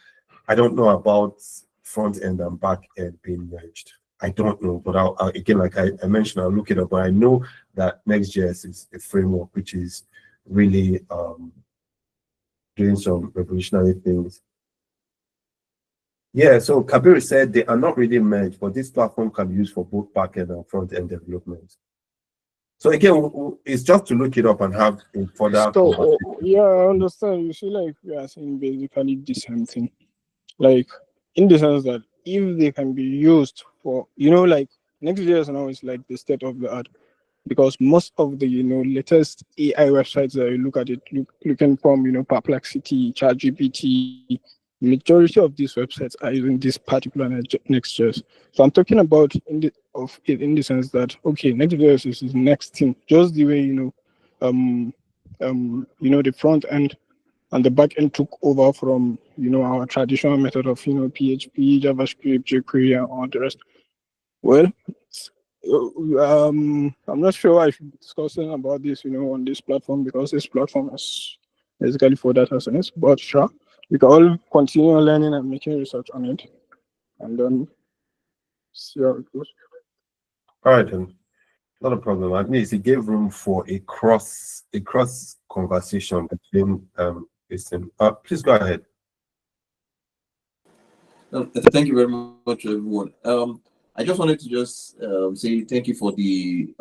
I don't know about front end and back end being merged. I don't know, but I'll again, like I mentioned, I'll look it up. But I know that Next.js is a framework which is really doing some revolutionary things. Yeah, so Kabir said they are not really merged, but this platform can be used for both back-end and front-end development. So again, it's just to look it up and have a further. So, yeah, I understand. You see, like we are saying basically the same thing. Like in the sense that if they can be used for, like Next.js now is like the state of the art, because most of the latest AI websites that you look at it, looking from Perplexity, ChatGPT, majority of these websites are using this particular Next.js. So I'm talking about in the sense that okay, Next.js is the next thing, just the way the front end and the back end took over from our traditional method of PHP, JavaScript, jQuery, and all the rest. Well, I'm not sure I should be discussing about this, on this platform, because this platform is basically for data science. But sure, we can all continue learning and making research on it, and then see how it goes. All right, then. Not a problem. At least it gave room for a cross conversation between please go ahead. Thank you very much, everyone. I just wanted to say thank you for the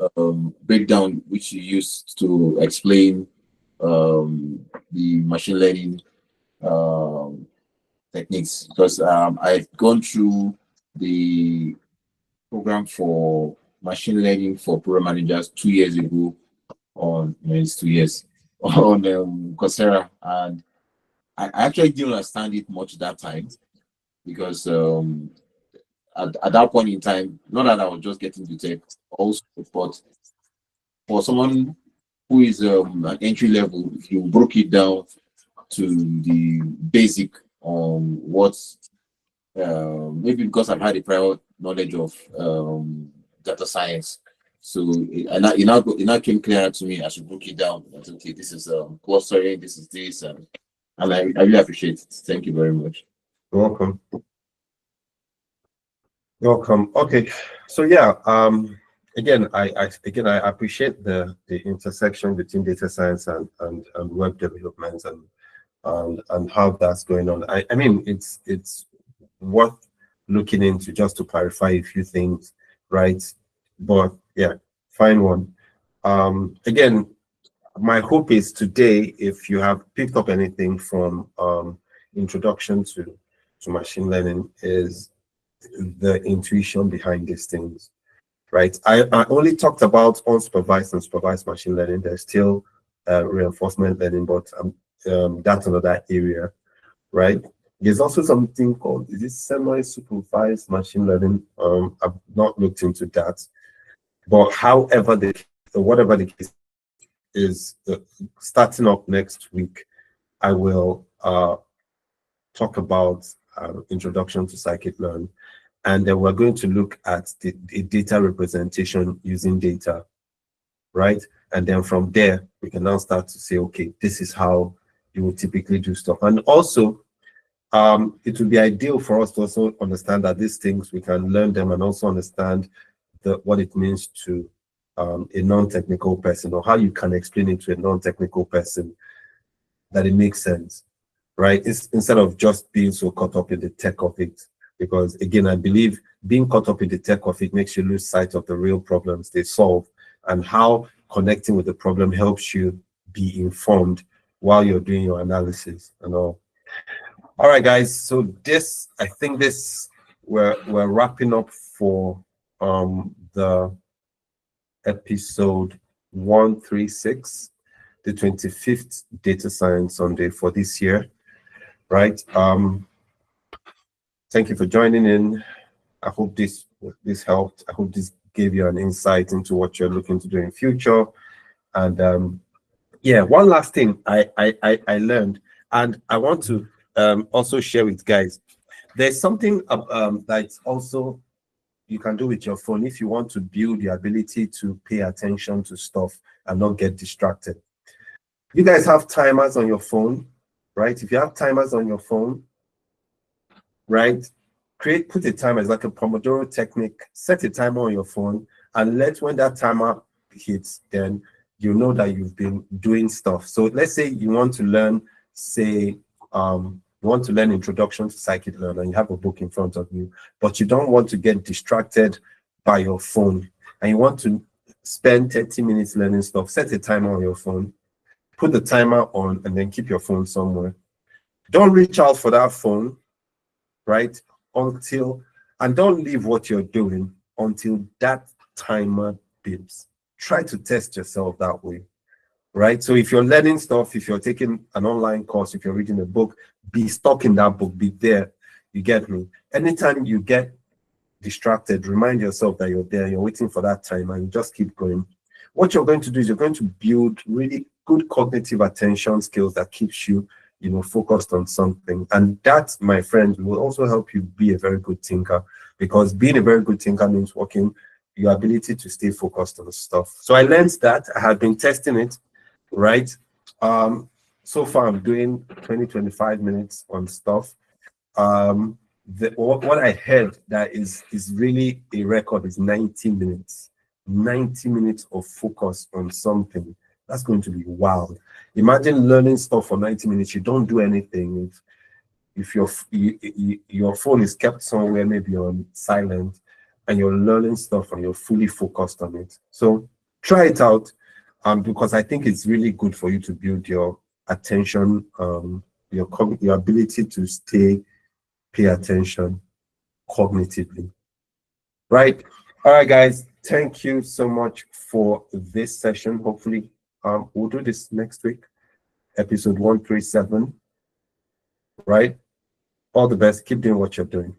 breakdown which you used to explain the machine learning techniques, because I've gone through the program for machine learning for program managers 2 years ago on, it's 2 years, on Coursera, and I actually didn't understand it much that time, because at that point in time, not that I was just getting to tech also, but for someone who is at entry level, if you broke it down to the basic on what's maybe because I've had a prior knowledge of data science, so it now came clearer to me as you broke it down. I said, okay, this is clustering, this is this, and I really appreciate it. Thank you very much. You're welcome. Welcome. Okay, so yeah, again, I appreciate the intersection between data science and web development and how that's going on. I mean, it's worth looking into just to clarify a few things, right? But yeah, fine one. Again, my hope is today, if you have picked up anything from introduction to machine learning, is the intuition behind these things, right? I only talked about unsupervised and supervised machine learning. There's still reinforcement learning, but that's another area, right? There's also something called, is it semi-supervised machine learning? I've not looked into that, but whatever the case is, starting up next week, I will talk about introduction to scikit-learn, and then we're going to look at the data representation using data, right? And then from there, we can now start to say, okay, this is how you would typically do stuff. And also, it would be ideal for us to also understand that these things, we can learn them and also understand what it means to a non-technical person, or how you can explain it to a non-technical person that it makes sense, right? It's instead of just being so caught up in the tech of it. Because again, I believe being caught up in the tech of it makes you lose sight of the real problems they solve and how connecting with the problem helps you be informed while you're doing your analysis and all. All right, guys. So I think we're wrapping up for the episode 136, the 25th Data Science Sunday for this year, right? Thank you for joining in. I hope this helped. I hope this gave you an insight into what you're looking to do in future. And yeah, one last thing I learned, and I want to also share with guys. There's something that's also you can do with your phone if you want to build the ability to pay attention to stuff and not get distracted. You guys have timers on your phone, right? If you have timers on your phone, right, put a timer. It's like a Pomodoro technique. Set a timer on your phone and when that timer hits, then you know that you've been doing stuff. So let's say you want to learn, introduction to scikit-learn, and you have a book in front of you, but you don't want to get distracted by your phone, and you want to spend 30 minutes learning stuff. Set a timer on your phone, put the timer on, and then keep your phone somewhere. Don't reach out for that phone, right? And don't leave what you're doing until that timer beeps. Try to test yourself that way, right? So if you're learning stuff, if you're taking an online course, if you're reading a book, be stuck in that book, be there. You get me? Anytime you get distracted, remind yourself that you're there, you're waiting for that time, and you just keep going. What you're going to do is you're going to build really good cognitive attention skills that keeps you, focused on something. And that, my friends, will also help you be a very good thinker, because being a very good thinker means working your ability to stay focused on stuff. So I learned that. I have been testing it, right? So far I'm doing 20-25 minutes on stuff. What I heard that is really a record is 90 minutes. 90 minutes of focus on something. That's going to be wild. Imagine learning stuff for 90 minutes. You don't do anything. If your phone is kept somewhere, maybe on silent, and you're learning stuff and you're fully focused on it. So try it out, because I think it's really good for you to build your attention, your ability to stay focused on stuff. So I learned that. I have been testing it, right? So pay attention cognitively. Right. All right, guys. Thank you so much for this session. Hopefully, we'll do this next week, episode 137. Right. All the best. Keep doing what you're doing.